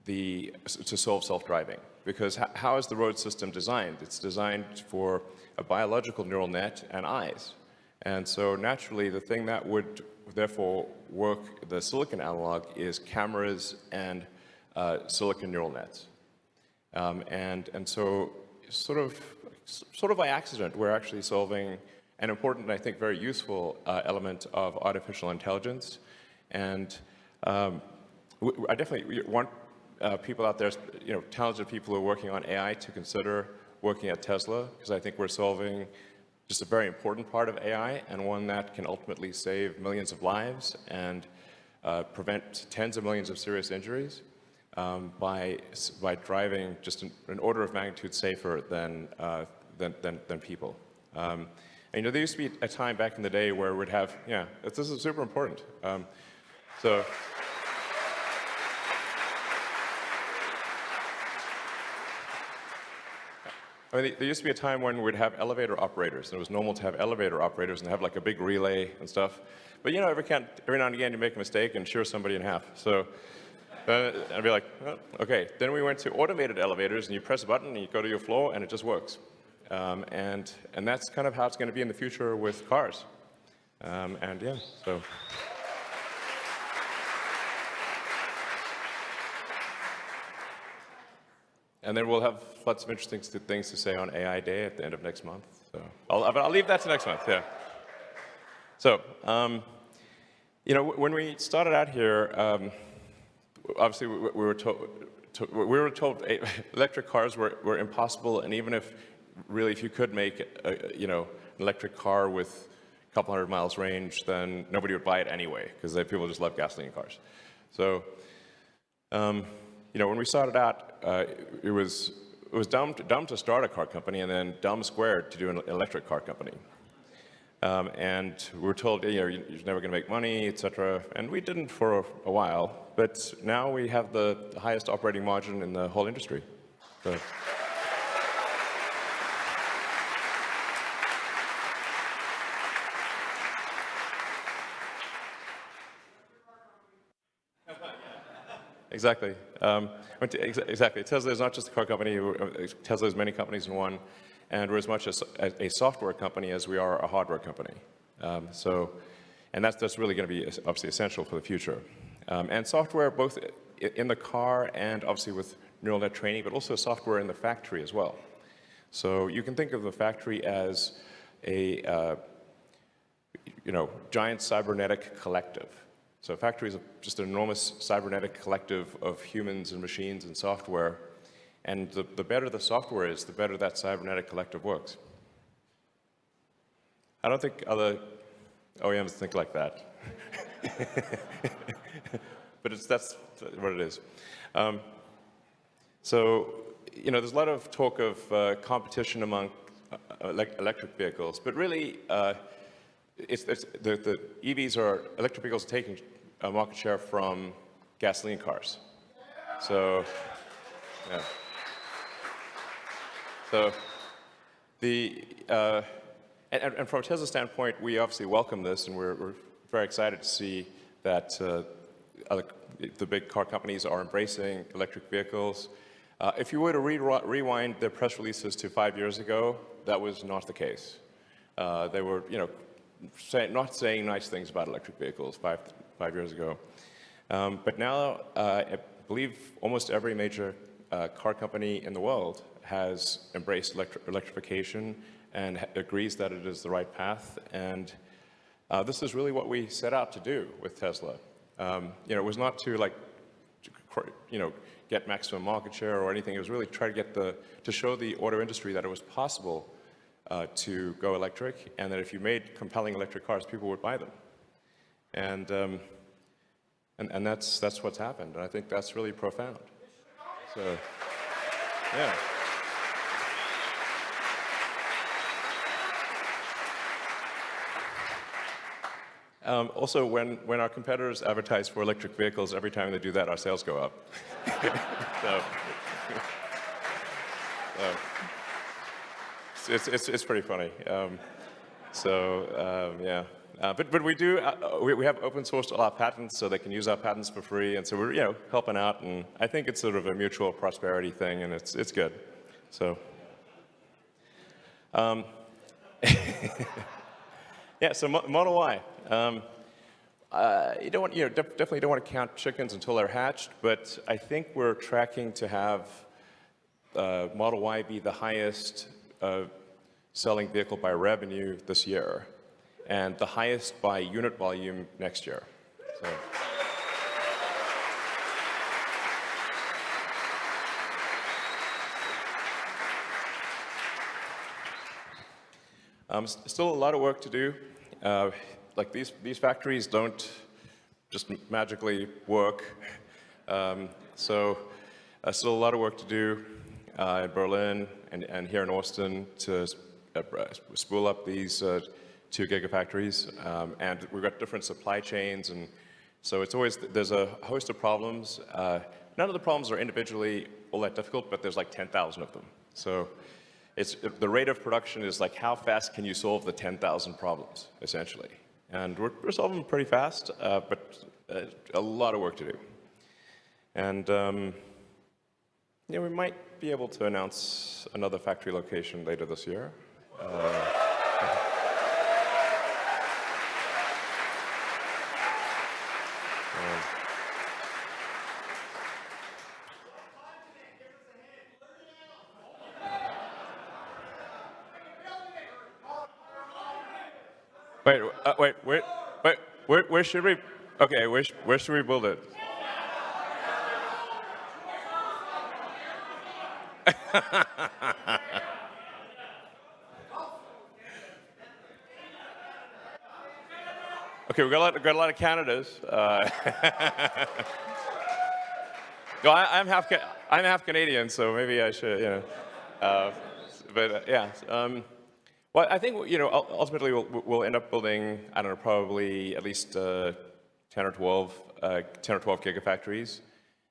self-driving. Because how is the road system designed? It's designed for a biological neural net and eyes. And so naturally, the thing that would therefore work, the silicon analog is cameras and silicon neural nets. And so sort of by accident, we're actually solving an important, and I think very useful element of artificial intelligence. And I definitely want people out there, talented people who are working on AI to consider working at Tesla, because I think we're solving just a very important part of AI, and one that can ultimately save millions of lives and prevent tens of millions of serious injuries by driving just an order of magnitude safer than people. And there used to be a time back in the day where we'd have, this is super important. So. I mean, there used to be a time when we'd have elevator operators, and it was normal to have elevator operators and have like a big relay and stuff. But every now and again you make a mistake and shear somebody in half. So I'd be like, oh, okay. Then we went to automated elevators, and you press a button and you go to your floor and it just works. And that's kind of how it's going to be in the future with cars. So. And then we'll have lots of interesting things to say on AI Day at the end of next month. So I'll leave that to next month, yeah. So, when we started out here, obviously we were told electric cars were impossible, and even if you could make an electric car with a couple hundred miles range, then nobody would buy it anyway, because people just love gasoline cars. So, when we started out, it was dumb to start a car company, and then dumb squared to do an electric car company. And we were told, you're never going to make money, etc. And we didn't for a while, but now we have the highest operating margin in the whole industry. So. Exactly. Exactly. Tesla is not just a car company. Tesla is many companies in one, and we're as much a software company as we are a hardware company. And that's really going to be obviously essential for the future. And software, both in the car and obviously with neural net training, but also software in the factory as well. So you can think of the factory as a giant cybernetic collective. So a factory is just an enormous cybernetic collective of humans and machines and software. And the better the software is, the better that cybernetic collective works. I don't think other OEMs think like that. But that's what it is. So, there's a lot of talk of competition among electric vehicles, but really, the EVs electric vehicles are taking market share from gasoline cars. So, yeah. So, and from a Tesla standpoint, we obviously welcome this, and we're very excited to see that the big car companies are embracing electric vehicles. If you were to rewind their press releases to 5 years ago, that was not the case. They were, not saying nice things about electric vehicles five years ago. But now, I believe almost every major car company in the world has embraced electrification and agrees that it is the right path. And this is really what we set out to do with Tesla. It was not to get maximum market share or anything. It was really try to show the auto industry that it was possible to go electric, and that if you made compelling electric cars, people would buy them. And that's what's happened. And I think that's really profound. So, yeah. Also, when our competitors advertise for electric vehicles, every time they do that, our sales go up. It's pretty funny. Yeah. But we do, we have open sourced all our patents, so they can use our patents for free, and so we're helping out, and I think it's sort of a mutual prosperity thing, and it's good. So. Yeah, so Model Y. you don't want, definitely don't want to count chickens until they're hatched, but I think we're tracking to have Model Y be the highest selling vehicle by revenue this year, and the highest by unit volume next year. So. Still a lot of work to do. Like these factories don't just magically work. Still a lot of work to do in Berlin and here in Austin to spool up these 2 gigafactories. And we've got different supply chains, and so it's always, there's a host of problems. None of the problems are individually all that difficult, but there's like 10,000 of them. So the rate of production is like, how fast can you solve the 10,000 problems, essentially? And we're solving them pretty fast, but a lot of work to do. And yeah, we might be able to announce another factory location later this year. Where should we? Okay, where should we build it? Okay, we got a lot of candidates. No, I'm half Canadian, so maybe I should, yeah. Well, I think ultimately we'll end up building, I don't know, probably at least 10 or 12 gigafactories,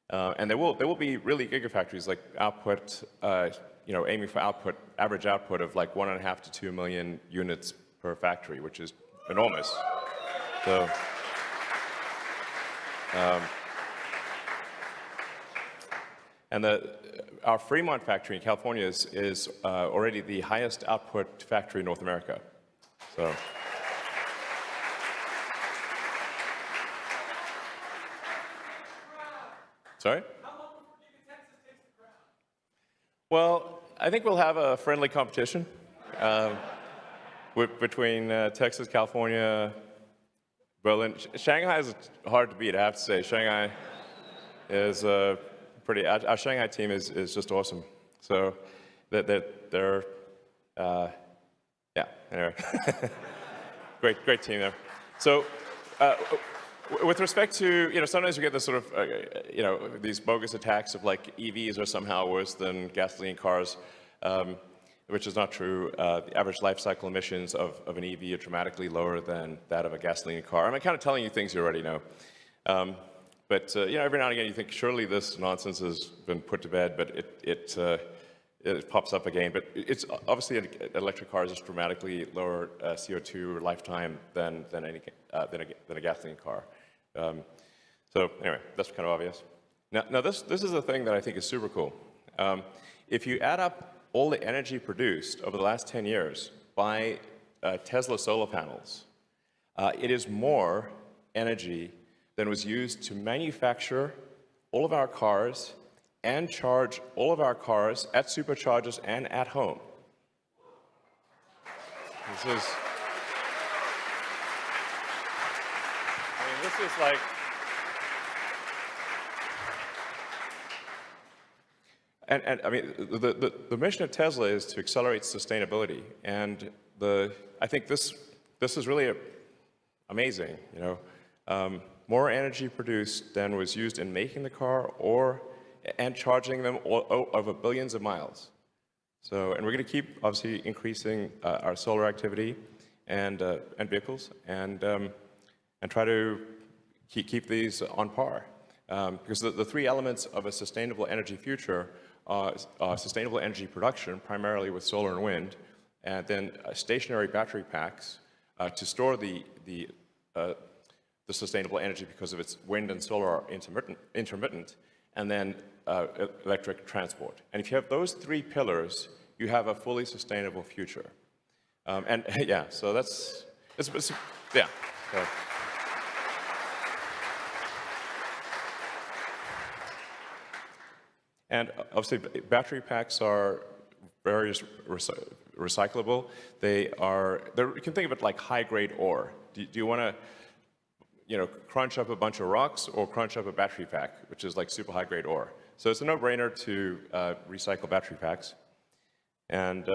and there will be really gigafactories like output, aiming for average output of like 1.5 to 2 million units per factory, which is enormous. So. And our Fremont factory in California is already the highest output factory in North America. So. Sorry? How long before Texas takes the crown? Well, I think we'll have a friendly competition between Texas, California, Berlin. Shanghai is hard to beat, I have to say. Shanghai is our Shanghai team is just awesome. So they're yeah, anyway. great team there. So with respect to, sometimes you get this sort of, these bogus attacks of like EVs are somehow worse than gasoline cars, which is not true. The average life cycle emissions of an EV are dramatically lower than that of a gasoline car. I'm kind of telling you things you already know. But every now and again you think surely this nonsense has been put to bed, but it pops up again. But it's obviously an electric car is just dramatically lower CO2 lifetime than a gasoline car. So anyway, that's kind of obvious. Now this is a thing that I think is super cool. If you add up all the energy produced over the last 10 years by Tesla solar panels, it is more energy than was used to manufacture all of our cars and charge all of our cars at superchargers and at home. This is like, and I mean, the mission of Tesla is to accelerate sustainability, and I think this is really amazing, more energy produced than was used in making the car and charging them over billions of miles. So, and we're going to keep obviously increasing our solar activity and vehicles and try to keep these on par. Because the 3 elements of a sustainable energy future are sustainable energy production, primarily with solar and wind, and then stationary battery packs to store the sustainable energy because of its wind and solar are intermittent, and then electric transport. And if you have those 3 pillars, you have a fully sustainable future. And yeah, so yeah. So. And obviously, battery packs are very recyclable. You can think of it like high-grade ore. Do you want to, crunch up a bunch of rocks or crunch up a battery pack, which is like super high-grade ore? So it's a no-brainer to recycle battery packs. And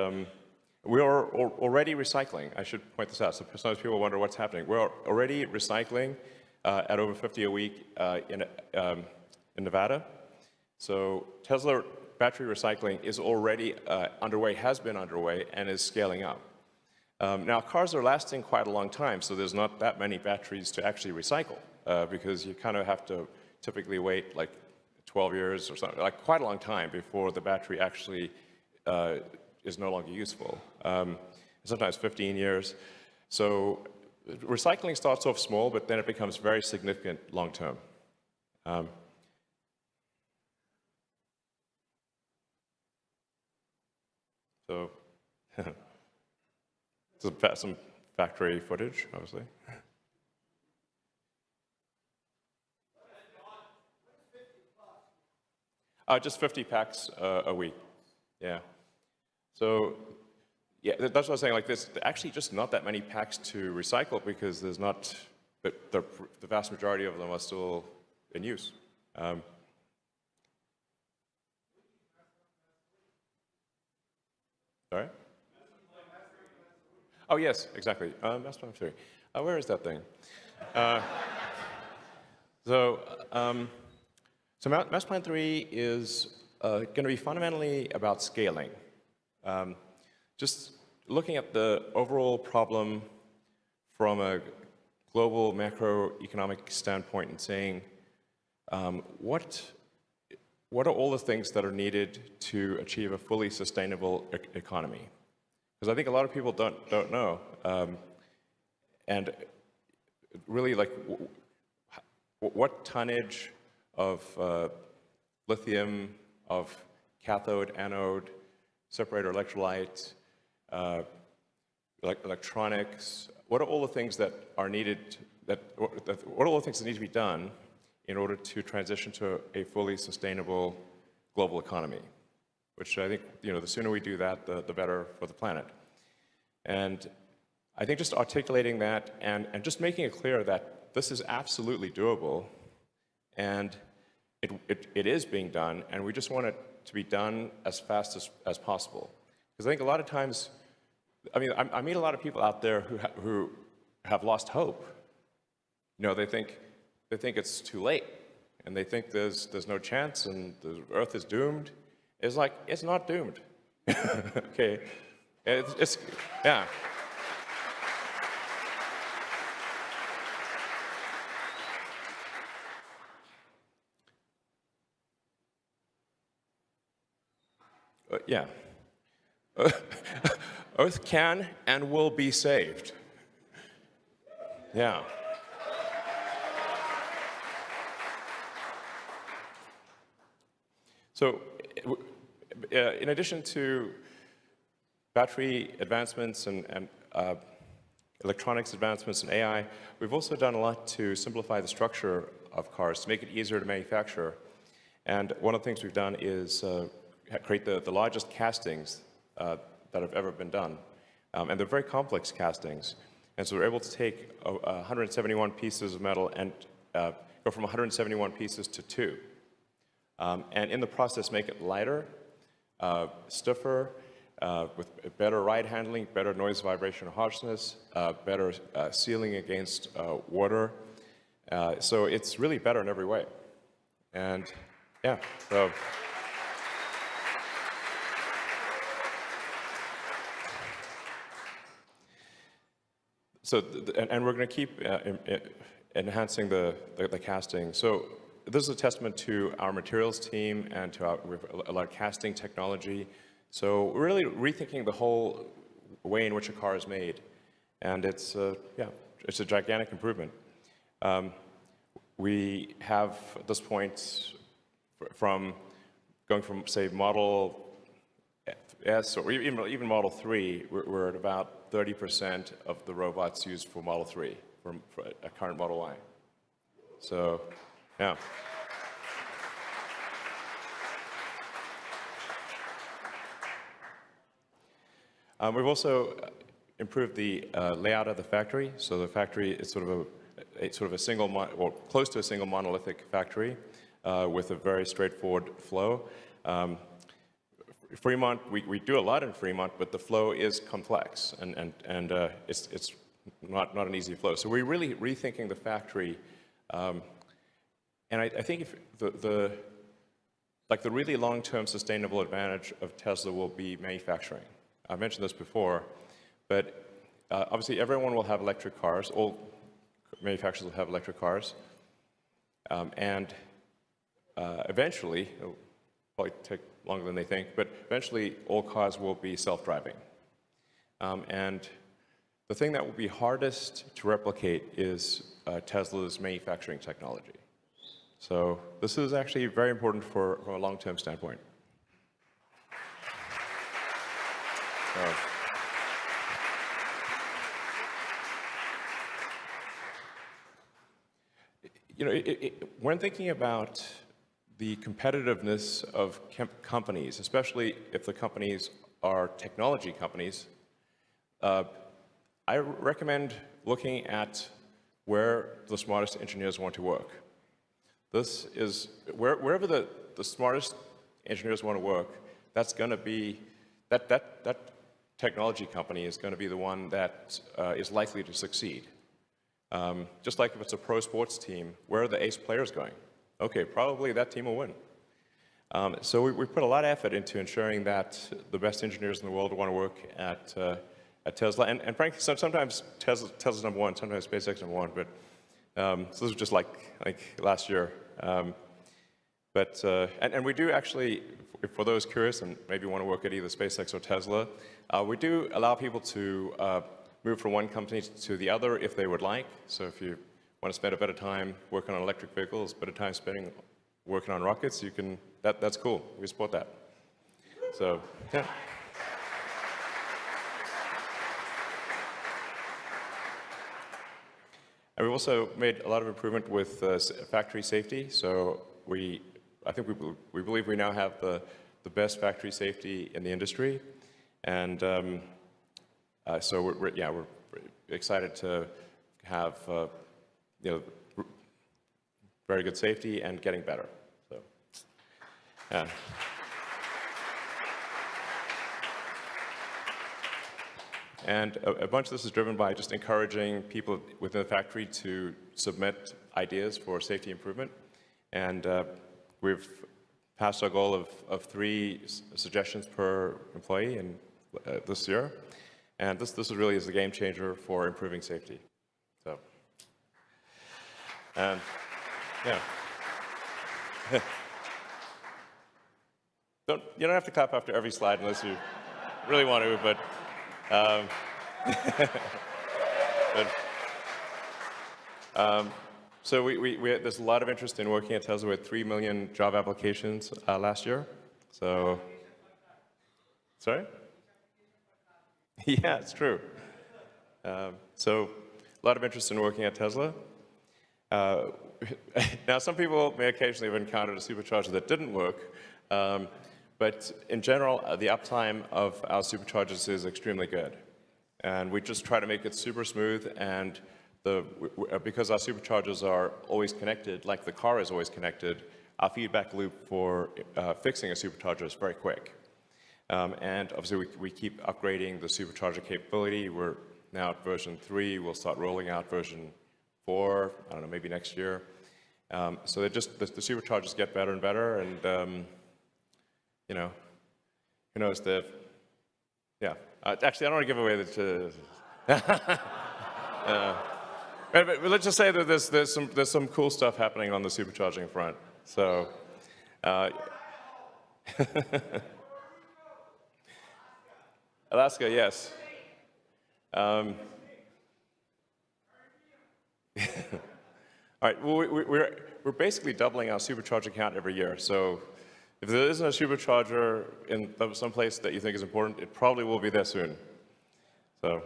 we are already recycling. I should point this out. So sometimes people wonder what's happening. We're already recycling at over 50 a week in Nevada. So Tesla battery recycling is already underway, has been underway, and is scaling up. Now, cars are lasting quite a long time, so there's not that many batteries to actually recycle, because you kind of have to typically wait like 12 years or something, like quite a long time before the battery actually is no longer useful. Sometimes 15 years. So recycling starts off small, but then it becomes very significant long term. So some factory footage, obviously. Just 50 packs a week. Yeah. So, yeah, that's what I was saying. Like, there's actually just not that many packs to recycle because there's not, the vast majority of them are still in use. Sorry? Oh, yes, exactly. Mass Plan 3. Where is that thing? So Mass Plan 3 is going to be fundamentally about scaling. Just looking at the overall problem from a global macroeconomic standpoint and saying, what are all the things that are needed to achieve a fully sustainable economy? Because I think a lot of people don't know. And really, like, what tonnage of lithium, of cathode, anode, separator electrolyte, electronics, what are all the things that are needed, what are all the things that need to be done in order to transition to a fully sustainable global economy? Which I think, the sooner we do that, the better for the planet. And I think just articulating that and just making it clear that this is absolutely doable, and it is being done, and we just want it to be done as fast as possible. Because I think a lot of times, I meet a lot of people out there who have lost hope. They think it's too late, and they think there's no chance, and the Earth is doomed. It's like, it's not doomed. Okay, it's yeah. Yeah. Earth can and will be saved. Yeah. So, in addition to battery advancements and electronics advancements and AI, we've also done a lot to simplify the structure of cars to make it easier to manufacture. And one of the things we've done is create the largest castings that have ever been done. And they're very complex castings. And so we're able to take 171 pieces of metal and go from 171 pieces to 2. And in the process, make it lighter, stiffer, with better ride handling, better noise, vibration, harshness, better sealing against water. So it's really better in every way. And yeah, so. And we're going to keep enhancing the casting. So this is a testament to our materials team and to a lot of casting technology. So we're really rethinking the whole way in which a car is made. And it's a gigantic improvement. We have, at this point, going from, say, Model S or even Model 3, we're at about 30% of the robots used for Model 3 for a current Model Y. So, yeah. We've also improved the layout of the factory. So the factory is sort of a single, or close to a single monolithic factory with a very straightforward flow. Fremont, we do a lot in Fremont, but the flow is complex, and it's not an easy flow. So we're really rethinking the factory, and I think if the really long-term sustainable advantage of Tesla will be manufacturing. I mentioned this before, but obviously everyone will have electric cars. All manufacturers will have electric cars, and eventually, it'll probably take longer than they think, but eventually all cars will be self-driving. And the thing that will be hardest to replicate is Tesla's manufacturing technology. So this is actually very important from a long-term standpoint. When thinking about the competitiveness of companies, especially if the companies are technology companies, I recommend looking at where the smartest engineers want to work. This is, wherever the smartest engineers want to work, that's going to be, that technology company is going to be the one that is likely to succeed. Just like if it's a pro sports team, where are the ace players going? Okay, probably that team will win. So we put a lot of effort into ensuring that the best engineers in the world want to work at Tesla. And frankly, sometimes Tesla's number one, sometimes SpaceX number one, but so this was just like last year. And we do actually, for those curious and maybe want to work at either SpaceX or Tesla, we do allow people to move from one company to the other if they would like. So if you want to spend a better time working on electric vehicles, better time spending working on rockets, you can, that's cool. We support that. So, yeah. And we've also made a lot of improvement with factory safety. So I think we believe we now have the best factory safety in the industry. And so we're excited to have very good safety and getting better. So, yeah. And a bunch of this is driven by just encouraging people within the factory to submit ideas for safety improvement. And we've passed our goal of 3 suggestions per employee this year. And this really is the game changer for improving safety. So, and yeah. You don't have to clap after every slide unless you really want to, but so there's a lot of interest in working at Tesla with 3 million job applications last year. So, sorry? Yeah, it's true. So a lot of interest in working at Tesla. Now, some people may occasionally have encountered a supercharger that didn't work, but in general, the uptime of our superchargers is extremely good. And we just try to make it super smooth, and because our superchargers are always connected, like the car is always connected, our feedback loop for fixing a supercharger is very quick. And obviously, we keep upgrading the supercharger capability. We're now at version 3. We'll start rolling out version 4, I don't know, maybe next year. So the superchargers get better and better, and who knows, yeah. Actually, I don't want to give away but let's just say that there's some cool stuff happening on the supercharging front. So, Alaska, yes. All right. Well, we're basically doubling our supercharger count every year. So, if there isn't a supercharger in some place that you think is important, it probably will be there soon. So,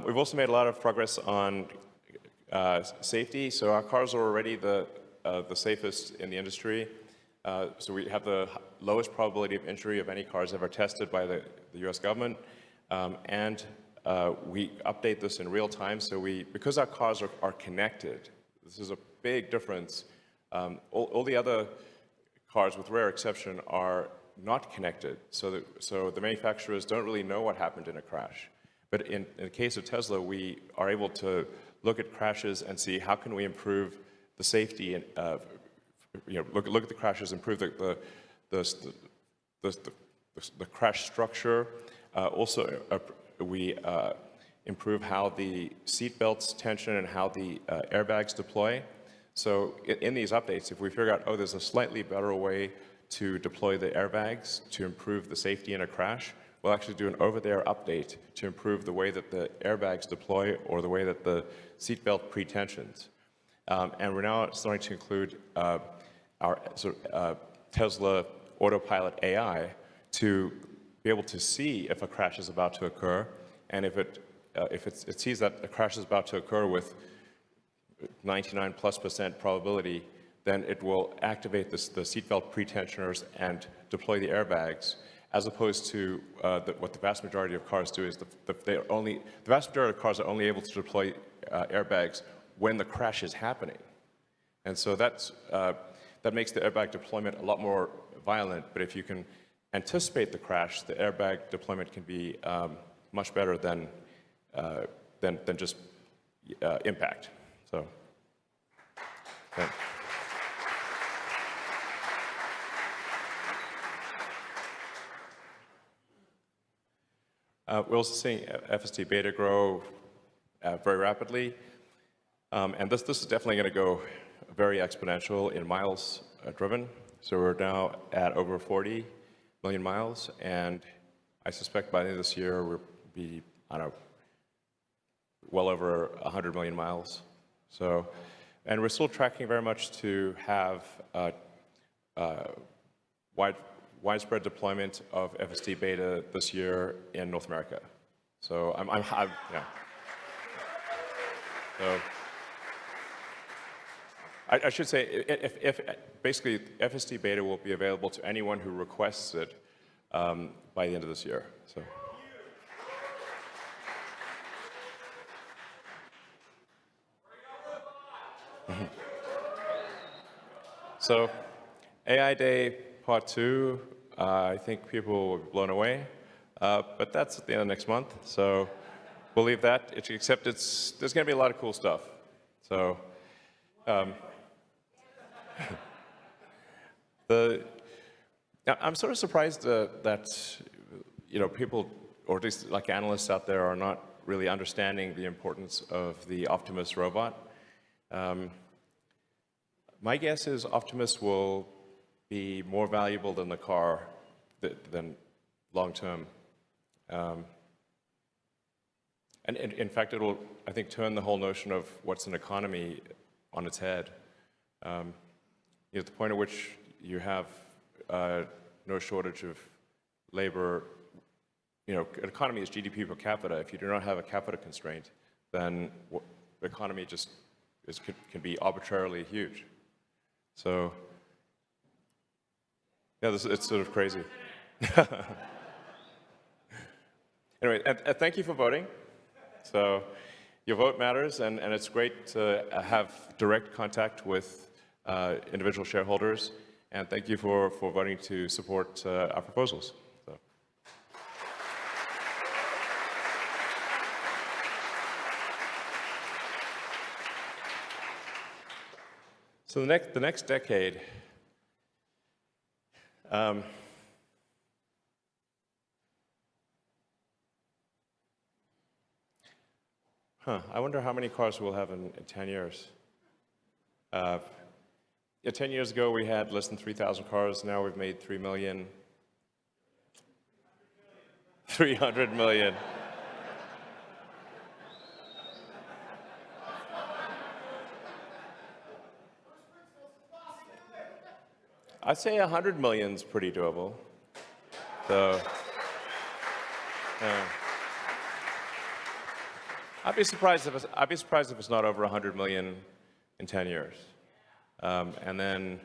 we've also made a lot of progress on safety. So our cars are already the safest in the industry. So we have the lowest probability of injury of any cars ever tested by the US government. And we update this in real time. So because our cars are connected, this is a big difference. All the other cars, with rare exception, are not connected. So the manufacturers don't really know what happened in a crash. But in the case of Tesla, we are able to look at crashes and see how can we improve the safety and look at the crashes, improve the crash structure. Also, we improve how the seat belts tension and how the airbags deploy. So in these updates, if we figure out, oh, there's a slightly better way to deploy the airbags to improve the safety in a crash, we'll actually do an over-the-air update to improve the way that the airbags deploy or the way that the seatbelt pre-tensions. And we're now starting to include our Tesla Autopilot AI to be able to see if a crash is about to occur, and if it sees that a crash is about to occur with 99+% probability, then it will activate the seatbelt pre-tensioners and deploy the airbags, as opposed to what the vast majority of cars do is the vast majority of cars are only able to deploy airbags when the crash is happening. And so that makes the airbag deployment a lot more violent, but if you can anticipate the crash, the airbag deployment can be much better than just impact. So, yeah. We're also seeing FSD beta grow very rapidly, and this is definitely going to go very exponential in miles driven. So we're now at over 40 million miles, and I suspect by the end of this year we'll be, I don't know, well over 100 million miles. So, and we're still tracking very much to have widespread deployment of FSD beta this year in North America. So yeah. So I should say, if basically FSD beta will be available to anyone who requests it by the end of this year. So. So, AI Day Part 2, I think people will be blown away, but that's at the end of next month, so we'll leave that, except there's going to be a lot of cool stuff. So, I'm sort of surprised that people, or at least like analysts out there, are not really understanding the importance of the Optimus robot. My guess is Optimus will be more valuable than the car than long term. And in fact, it'll, I think, turn the whole notion of what's an economy on its head. At the point at which you have no shortage of labor, an economy is GDP per capita. If you do not have a capita constraint, then the economy just can be arbitrarily huge. So, yeah, it's sort of crazy. Anyway, and thank you for voting. So, your vote matters, and it's great to have direct contact with individual shareholders. And thank you for voting to support our proposals. So the next decade, I wonder how many cars we'll have in 10 years. 10 years ago, we had less than 3,000 cars. Now we've made 3 million. 300 million. I'd say 100 million is pretty doable. So, I'd be surprised if it's not over 100 million in 10 years. And then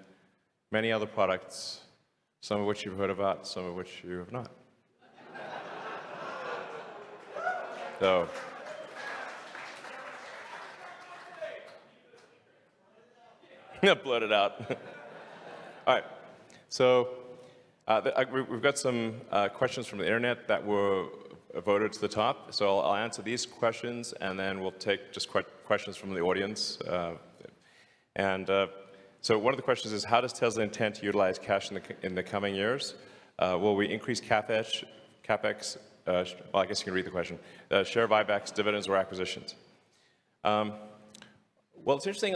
many other products, some of which you've heard about, some of which you have not. So, blurt it out. All right. So we've got some questions from the internet that were voted to the top. So I'll answer these questions, and then we'll take just questions from the audience. So one of the questions is, how does Tesla intend to utilize cash in the coming years? Will we increase CapEx? Well, I guess you can read the question. Share buybacks, dividends, or acquisitions? Well, it's interesting,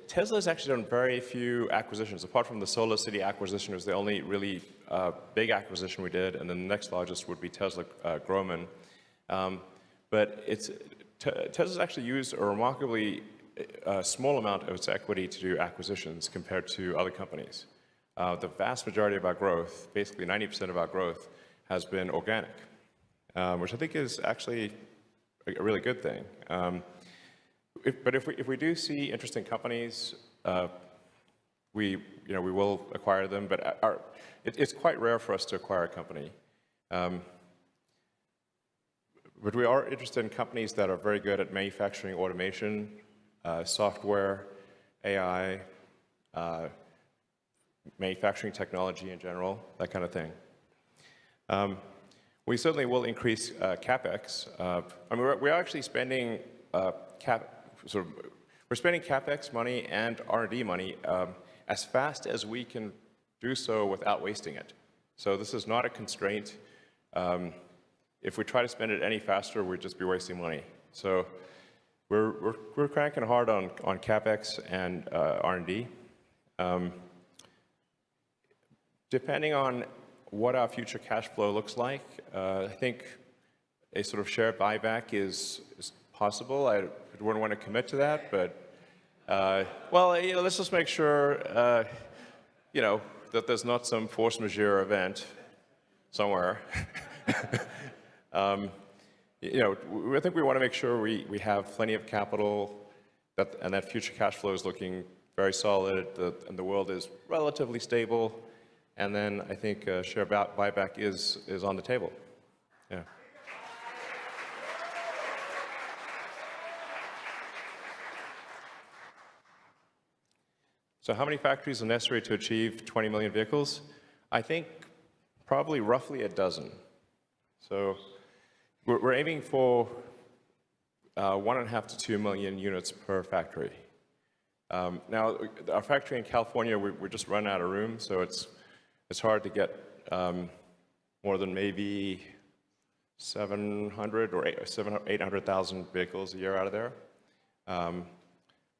Tesla has actually done very few acquisitions. Apart from the Solar City acquisition, it was the only really big acquisition we did, and then the next largest would be Tesla Groman. But Tesla's actually used a remarkably small amount of its equity to do acquisitions compared to other companies. The vast majority of our growth, basically 90% of our growth, has been organic, which I think is actually a really good thing. But if we do see interesting companies, we will acquire them. But it's quite rare for us to acquire a company. But we are interested in companies that are very good at manufacturing automation, software, AI, manufacturing technology in general, that kind of thing. We certainly will increase CapEx. I mean, we're actually spending we're spending CapEx money and R&D money as fast as we can do so without wasting it. So this is not a constraint. If we try to spend it any faster, we'd just be wasting money. So we're cranking hard on CapEx and R&D. Depending on what our future cash flow looks like, I think a sort of share buyback is possible. I wouldn't want to commit to that, but well, let's just make sure that there's not some force majeure event somewhere. I think we want to make sure we have plenty of capital, and that future cash flow is looking very solid, and the world is relatively stable, and then I think share buyback is on the table. Yeah. So how many factories are necessary to achieve 20 million vehicles? I think probably roughly a dozen. So we're aiming for 1.5 to 2 million units per factory. Now, our factory in California, we're just running out of room, so it's hard to get more than maybe 700 or 800,000 vehicles a year out of there.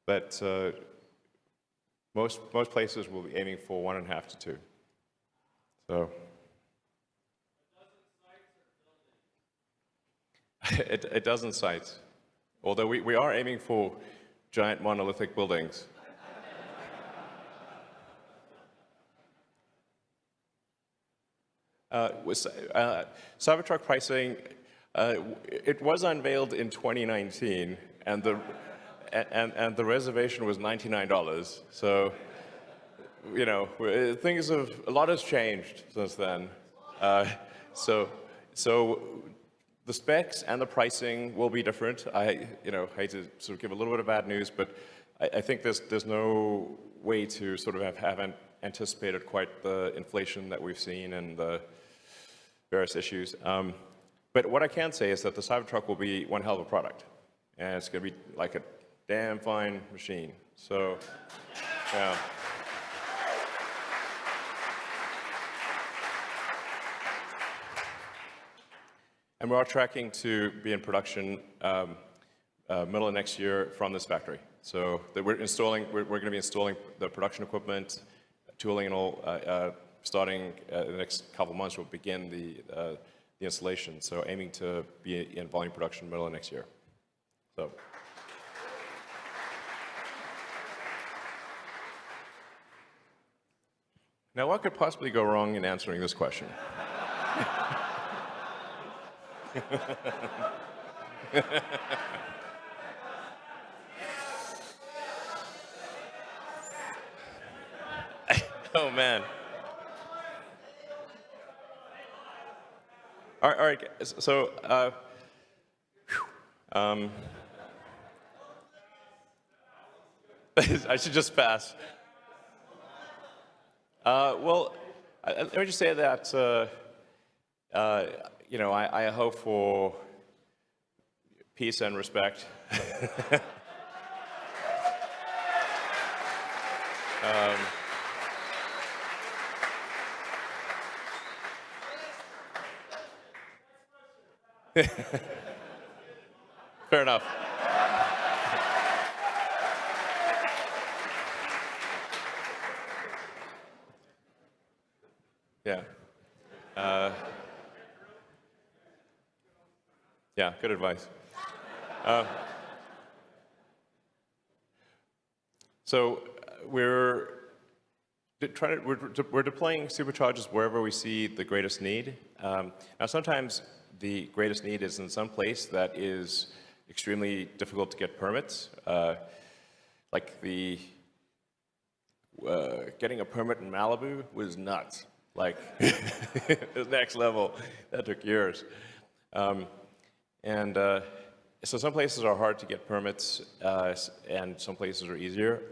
But most places will be aiming for 1.5 to 2. So a dozen sites. Although we are aiming for giant monolithic buildings. Cybertruck pricing, it was unveiled in 2019, and the reservation was $99. So, a lot has changed since then. So the specs and the pricing will be different. I hate to sort of give a little bit of bad news, but I think there's no way to sort of have anticipated quite the inflation that we've seen and the various issues. But what I can say is that the Cybertruck will be one hell of a product, and it's going to be like a damn fine machine. So, yeah. And we're tracking to be in production middle of next year from this factory. So we're going to be installing the production equipment, tooling and all, starting the next couple of months. We'll begin the installation. So aiming to be in volume production middle of next year. So. Now, what could possibly go wrong in answering this question? Oh, man. All right, so, I should just pass. Well, let me just say that, you know, I hope for peace and respect. Fair enough. Yeah. Yeah, good advice. So we're deploying superchargers wherever we see the greatest need. Now, sometimes the greatest need is in some place that is extremely difficult to get permits. Like getting a permit in Malibu was nuts. Like, it was next level. That took years. So some places are hard to get permits, and some places are easier.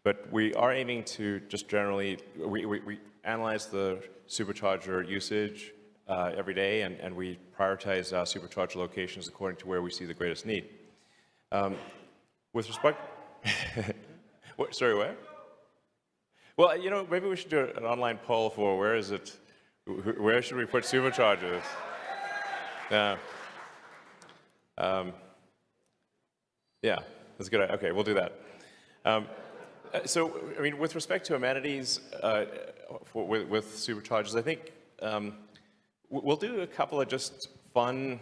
But we are aiming to just generally, we analyze the supercharger usage every day, and we prioritize supercharger locations according to where we see the greatest need. With respect, sorry, where? Well, you know, maybe we should do an online poll for where should we put superchargers? Yeah. Yeah, that's a good. Okay, we'll do that. So, I mean, with respect to amenities with superchargers, I think we'll do a couple of just fun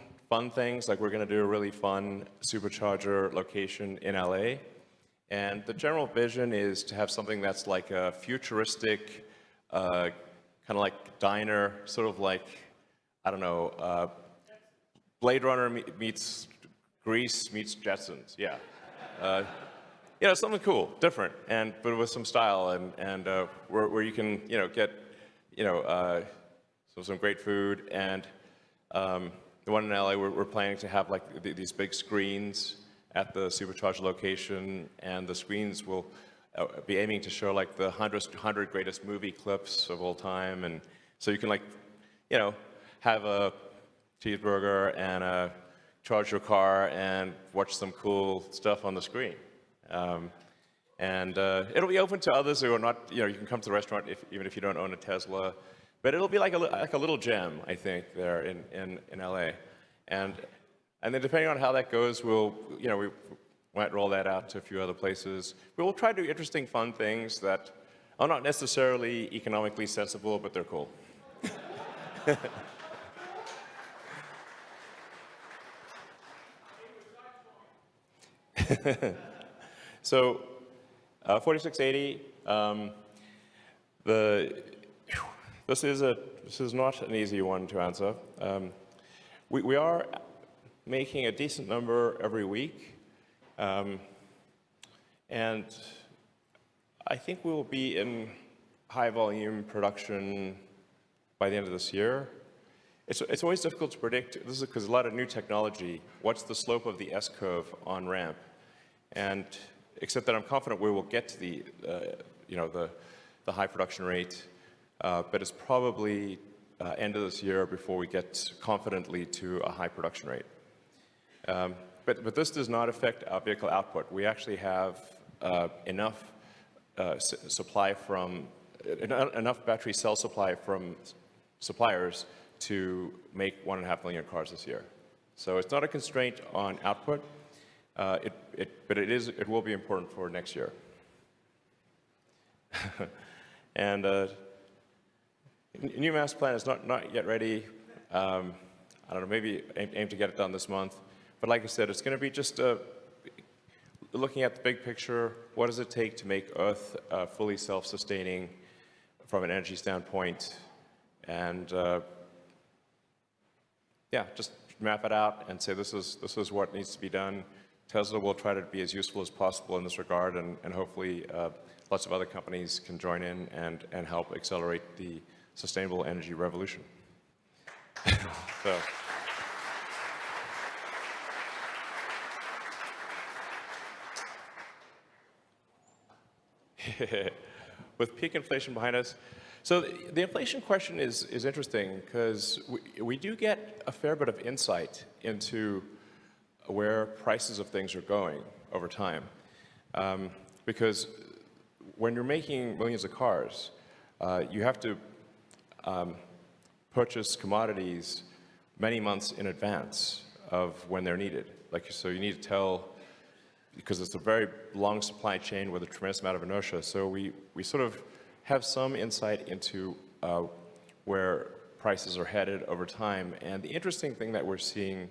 things. Like we're going to do a really fun supercharger location in LA, and the general vision is to have something that's like a futuristic, kind of like diner, sort of like, I don't know, Blade Runner meets Grease meets Jetsons. Yeah. You know, something cool, different, but with some style, and where you can, you know, get, you know, some great food. And the one in LA, we're planning to have like these big screens at the supercharger location, and the screens will be aiming to show like the 100 greatest movie clips of all time, and so you can, like, you know, have a cheeseburger and charge your car and watch some cool stuff on the screen. It'll be open to others who are not, you know, you can come to the restaurant even if you don't own a Tesla, but it'll be like a little gem, I think, there in LA. And then depending on how that goes, we might roll that out to a few other places. We will try to do interesting, fun things that are not necessarily economically sensible, but they're cool. So, 4680. This is not an easy one to answer. We are making a decent number every week, and I think we will be in high volume production by the end of this year. It's always difficult to predict. This is because a lot of new technology. What's the slope of the S-curve on ramp? And except that I'm confident we will get to the high production rate, but it's probably end of this year before we get confidently to a high production rate. But this does not affect our vehicle output. We actually have enough supply from enough battery cell supply from suppliers to make 1.5 million cars this year. So it's not a constraint on output. But it will be important for next year. And new master plan is not yet ready. I don't know, maybe aim to get it done this month. But like I said, it's going to be just looking at the big picture. What does it take to make Earth fully self-sustaining from an energy standpoint? And yeah, just map it out and say this is what needs to be done. Tesla will try to be as useful as possible in this regard, and hopefully lots of other companies can join in and help accelerate the sustainable energy revolution. So. With peak inflation behind us. So the inflation question is interesting because we do get a fair bit of insight into where prices of things are going over time. Because when you're making millions of cars, you have to purchase commodities many months in advance of when they're needed. Like, so you need to tell, because it's a very long supply chain with a tremendous amount of inertia. So we sort of have some insight into where prices are headed over time. And the interesting thing that we're seeing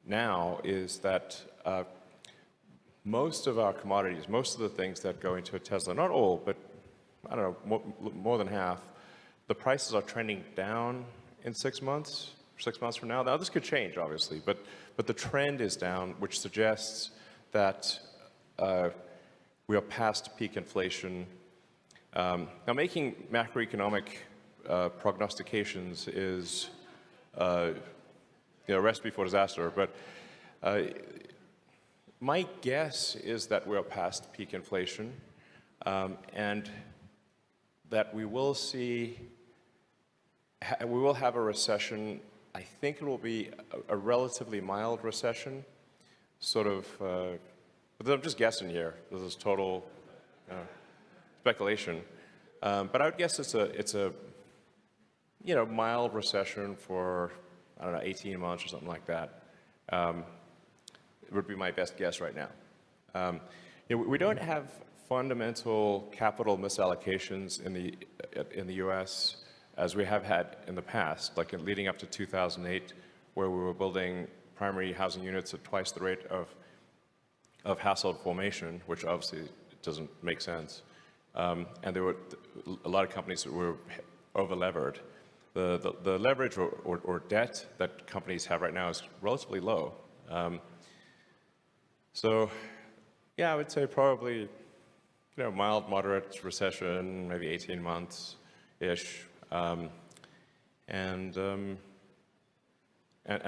now is that most of our commodities, most of the things that go into a Tesla, not all, but I don't know, more than half, the prices are trending down in 6 months, 6 months from now. Now this could change, obviously, but the trend is down, which suggests that we are past peak inflation. Now, making macroeconomic prognostications is a recipe for disaster, but my guess is that we're past peak inflation, and that we will have a recession. I think it will be a relatively mild recession. Sort of, but I'm just guessing here. This is total speculation. But I would guess it's a mild recession for, I don't know, 18 months or something like that. It would be my best guess right now. We don't have fundamental capital misallocations in the U.S. as we have had in the past, like leading up to 2008, where we were building primary housing units at twice the rate of household formation, which obviously doesn't make sense. And there were a lot of companies that were over-levered. The leverage or debt that companies have right now is relatively low. So, yeah, I would say probably, mild, moderate recession, maybe 18 months-ish. And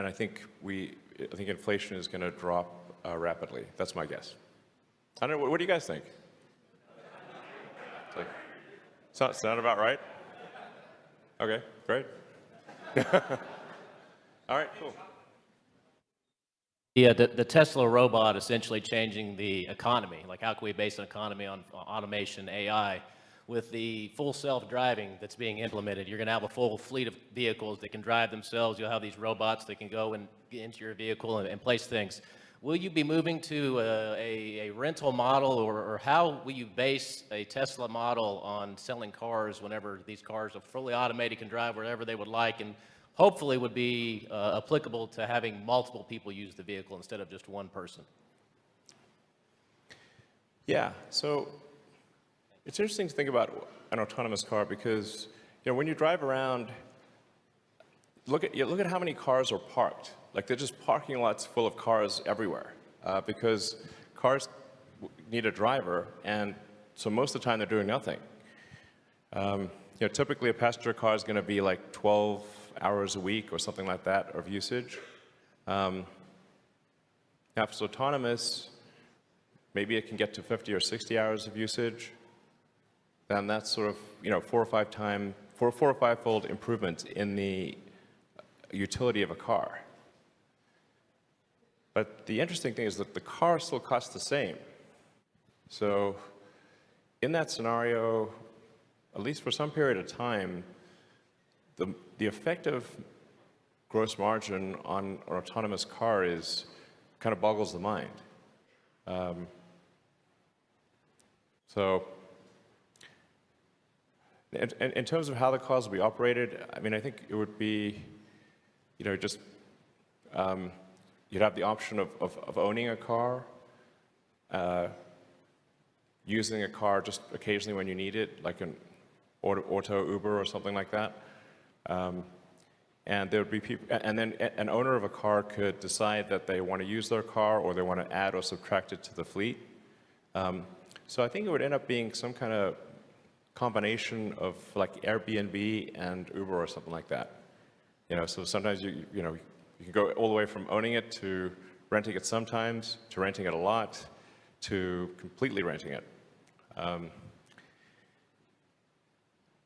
I think inflation is going to drop rapidly. That's my guess. I don't know. What do you guys think? Sound about right? Okay, great. All right, cool. Yeah, the Tesla robot essentially changing the economy. Like, how can we base an economy on automation, AI? With the full self-driving that's being implemented, you're going to have a full fleet of vehicles that can drive themselves. You'll have these robots that can go and get into your vehicle and place things. Will you be moving to a rental model, or how will you base a Tesla model on selling cars whenever these cars are fully automated, can drive wherever they would like, and hopefully would be applicable to having multiple people use the vehicle instead of just one person? Yeah, so it's interesting to think about an autonomous car because, when you drive around, look at how many cars are parked. Like, they're just parking lots full of cars everywhere because cars need a driver, and so most of the time they're doing nothing. Typically a passenger car is going to be like 12 hours a week or something like that of usage. Now, if it's autonomous, maybe it can get to 50 or 60 hours of usage. Then that's sort of, 4 or 5-fold improvement in the utility of a car. But the interesting thing is that the car still costs the same. So in that scenario, at least for some period of time, the effective gross margin on an autonomous car kind of boggles the mind. So in terms of how the cars will be operated, I think it would be, just you'd have the option of owning a car, using a car just occasionally when you need it, like an auto Uber or something like that. And there would be people, and then an owner of a car could decide that they want to use their car or they want to add or subtract it to the fleet. So I think it would end up being some kind of combination of like Airbnb and Uber or something like that. So sometimes you can go all the way from owning it to renting it sometimes, to renting it a lot, to completely renting it.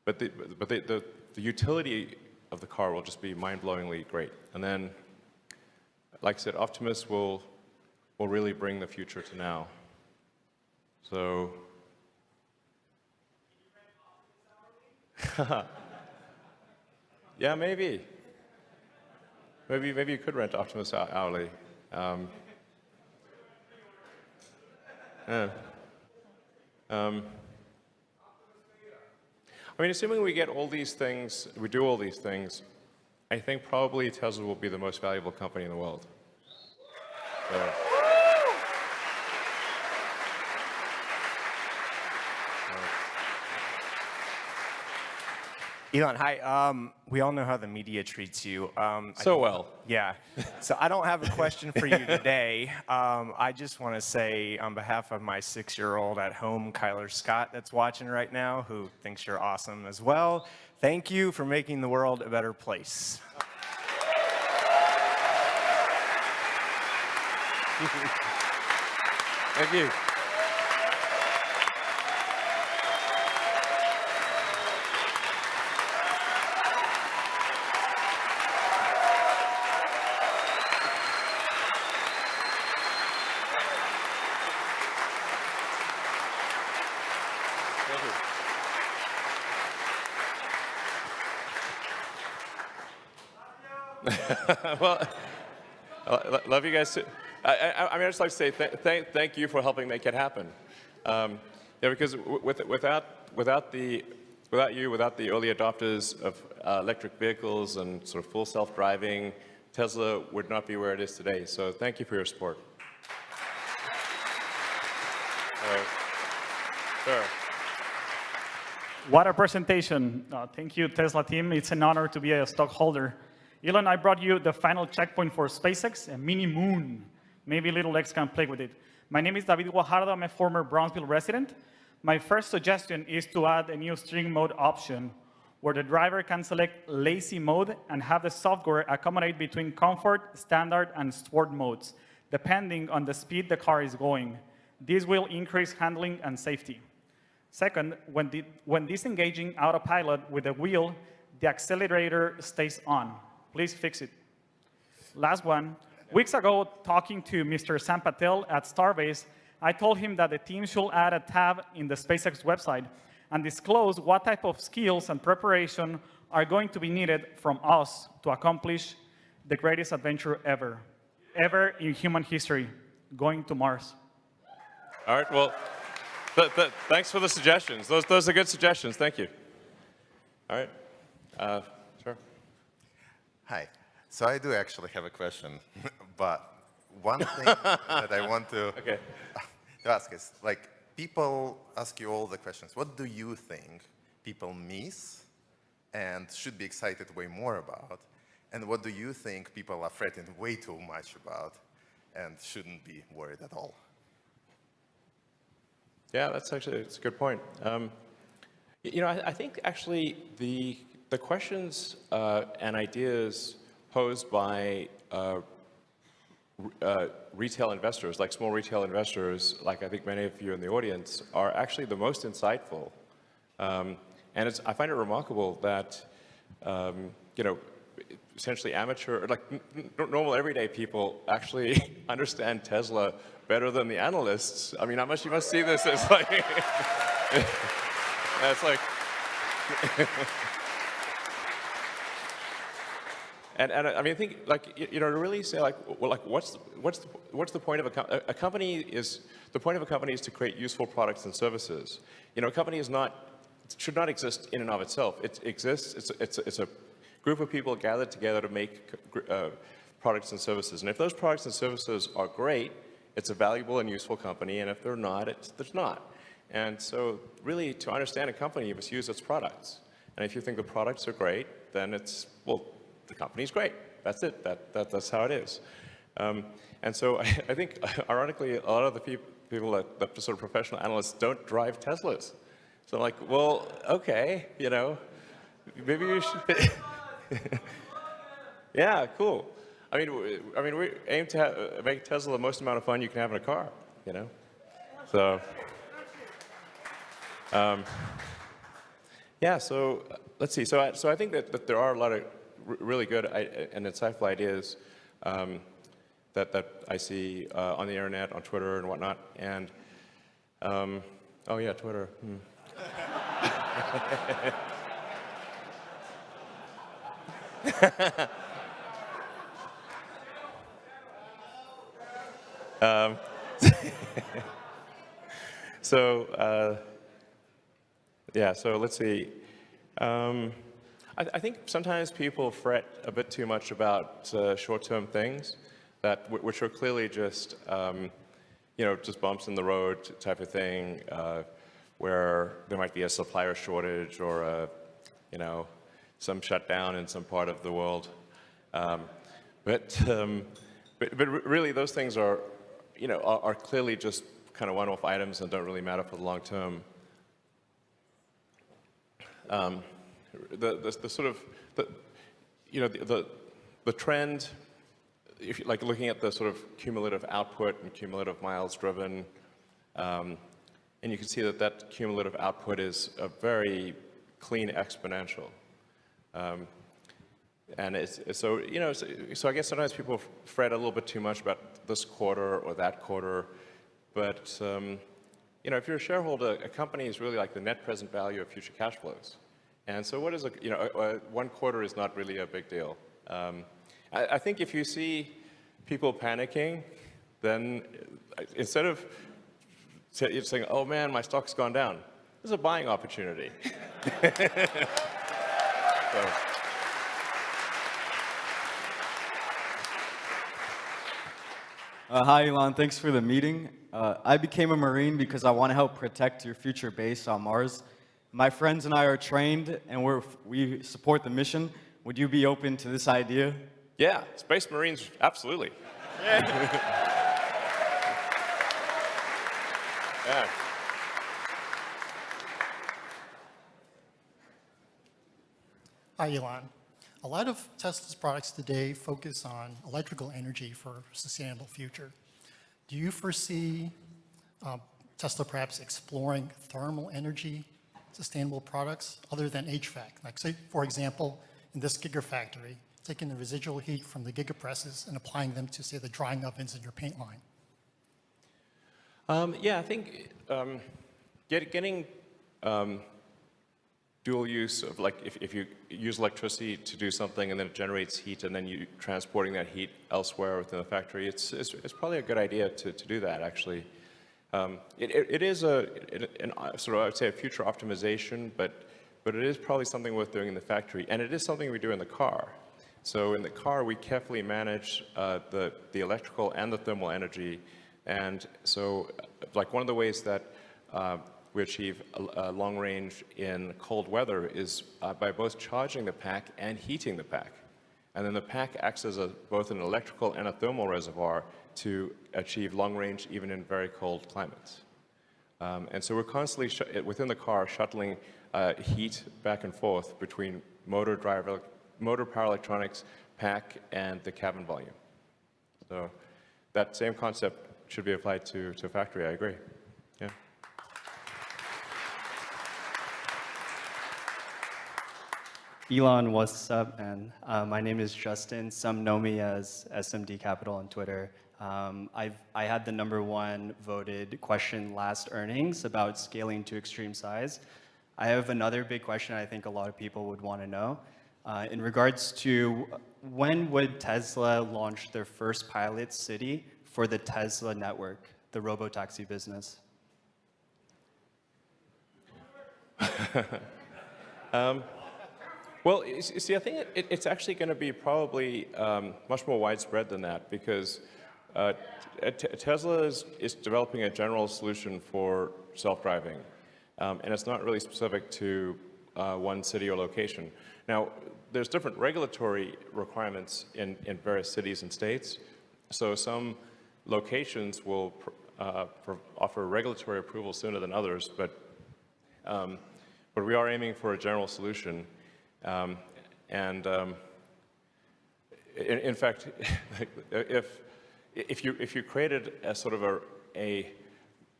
But the utility of the car will just be mind-blowingly great. And then, like I said, Optimus will really bring the future to now. So, yeah, maybe. Maybe you could rent Optimus hourly. Yeah. I mean, assuming we get all these things, we do all these things, I think probably Tesla will be the most valuable company in the world. So. Elon, hi. We all know how the media treats you. Well. Yeah. So I don't have a question for you today. I just want to say on behalf of my 6-year-old at home, Kyler Scott, that's watching right now, who thinks you're awesome as well, thank you for making the world a better place. Thank you. Well, love you guys too. I mean, I'd just like to say thank you for helping make it happen. Because without you, without the early adopters of electric vehicles and sort of full self-driving, Tesla would not be where it is today. So thank you for your support. Sure. What a presentation. Thank you, Tesla team. It's an honor to be a stockholder. Elon, I brought you the final checkpoint for SpaceX, a mini moon. Maybe little X can play with it. My name is David Guajardo. I'm a former Brownsville resident. My first suggestion is to add a new steering mode option where the driver can select lazy mode and have the software accommodate between comfort, standard, and sport modes, depending on the speed the car is going. This will increase handling and safety. Second, when disengaging autopilot with the wheel, the accelerator stays on. Please fix it. Last one, weeks ago, talking to Mr. Sam Patel at Starbase, I told him that the team should add a tab in the SpaceX website and disclose what type of skills and preparation are going to be needed from us to accomplish the greatest adventure ever in human history, going to Mars. All right, well, thanks for the suggestions. Those are good suggestions. Thank you. All right. Sure. Hi. So I do actually have a question, but one thing that I want to ask is, like, people ask you all the questions. What do you think people miss and should be excited way more about? And what do you think people are fretting way too much about and shouldn't be worried at all? Yeah, it's a good point. I think actually the questions and ideas posed by retail investors, like small retail investors, like I think many of you in the audience, are actually the most insightful. And I find it remarkable that, essentially amateur, like normal everyday people actually understand Tesla better than the analysts. I mean, you must see this as like, it's like, and I mean, I think like, to really say like, well, like what's the point of a company is, the point of a company is to create useful products and services. A company should not exist in and of itself. It exists, it's a group of people gathered together to make products and services. And if those products and services are great, it's a valuable and useful company, and if they're not, it's not. And so really, to understand a company, you must use its products. And if you think the products are great, then the company's great. That's it. That's how it is. And so I think, ironically, a lot of the people that sort of professional analysts don't drive Teslas. So I'm like, well, okay, you know, maybe you should. Yeah, cool. I mean, we aim to make Tesla the most amount of fun you can have in a car, you know? So, yeah, so let's see. So I think that there are a lot of really good and insightful ideas that I see on the internet, on Twitter and whatnot. And, oh yeah, Twitter. Yeah, so let's see. I think sometimes people fret a bit too much about short-term things which are clearly just, you know, just bumps in the road type of thing, where there might be a supplier shortage or you know, some shutdown in some part of the world. But really, those things are, you know, are clearly just kind of one-off items and don't really matter for the long term. The sort of, you know, the trend, if you like looking at the sort of cumulative output and cumulative miles driven, and you can see that cumulative output is a very clean exponential. And it's so, you know, so I guess sometimes people fret a little bit too much about this quarter or that quarter, but you know, if you're a shareholder, a company is really like the net present value of future cash flows. And so what is you know, one quarter is not really a big deal. I think if you see people panicking, then instead of saying, oh man, my stock's gone down, there's a buying opportunity. So. Hi, Elon. Thanks for the meeting. I became a Marine because I want to help protect your future base on Mars. My friends and I are trained, and we support the mission. Would you be open to this idea? Yeah, Space Marines, absolutely. Yeah. Yeah. Hi, Elon. A lot of Tesla's products today focus on electrical energy for a sustainable future. Do you foresee Tesla perhaps exploring thermal energy sustainable products other than HVAC? Like say, for example, in this Gigafactory, taking the residual heat from the Gigapresses and applying them to, say, the drying ovens in your paint line. Yeah, I think getting dual use of, like, if you use electricity to do something and then it generates heat and then you transporting that heat elsewhere within the factory, it's probably a good idea to do that, actually. It is an sort of, I would say, a future optimization, but it is probably something worth doing in the factory, and it is something we do in the car. So in the car, we carefully manage the electrical and the thermal energy, and so like one of the ways that we achieve a long range in cold weather is by both charging the pack and heating the pack. And then the pack acts as both an electrical and a thermal reservoir to achieve long range even in very cold climates. And so we're constantly, within the car, shuttling heat back and forth between motor power electronics, pack, and the cabin volume. So that same concept should be applied to a factory, I agree. Yeah. Elon, what's up, man? My name is Justin. Some know me as SMD Capital on Twitter. I had the #1 voted question last earnings about scaling to extreme size. I have another big question I think a lot of people would want to know. In regards to when would Tesla launch their first pilot city for the Tesla network, the robotaxi business? Well, you see, I think it's actually going to be probably much more widespread than that, because Tesla is developing a general solution for self-driving, and it's not really specific to one city or location. Now, there's different regulatory requirements in various cities and states, so some locations will offer regulatory approval sooner than others, but we are aiming for a general solution. In fact, if you created a sort of a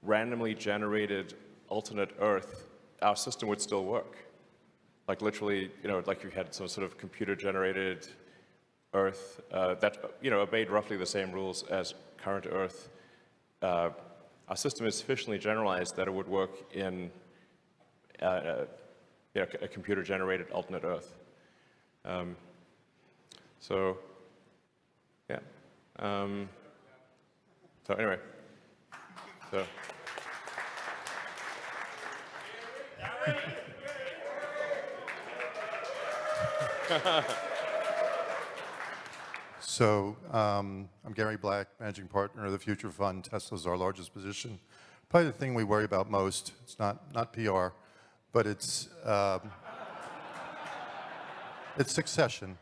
randomly generated alternate Earth, our system would still work. Like literally, like you had some sort of computer-generated Earth that obeyed roughly the same rules as current Earth. Our system is sufficiently generalized that it would work in a computer-generated alternate Earth. So, yeah. So anyway, so. So I'm Gary Black, managing partner of the Future Fund. Tesla's our largest position. Probably the thing we worry about most, it's not PR, but it's succession.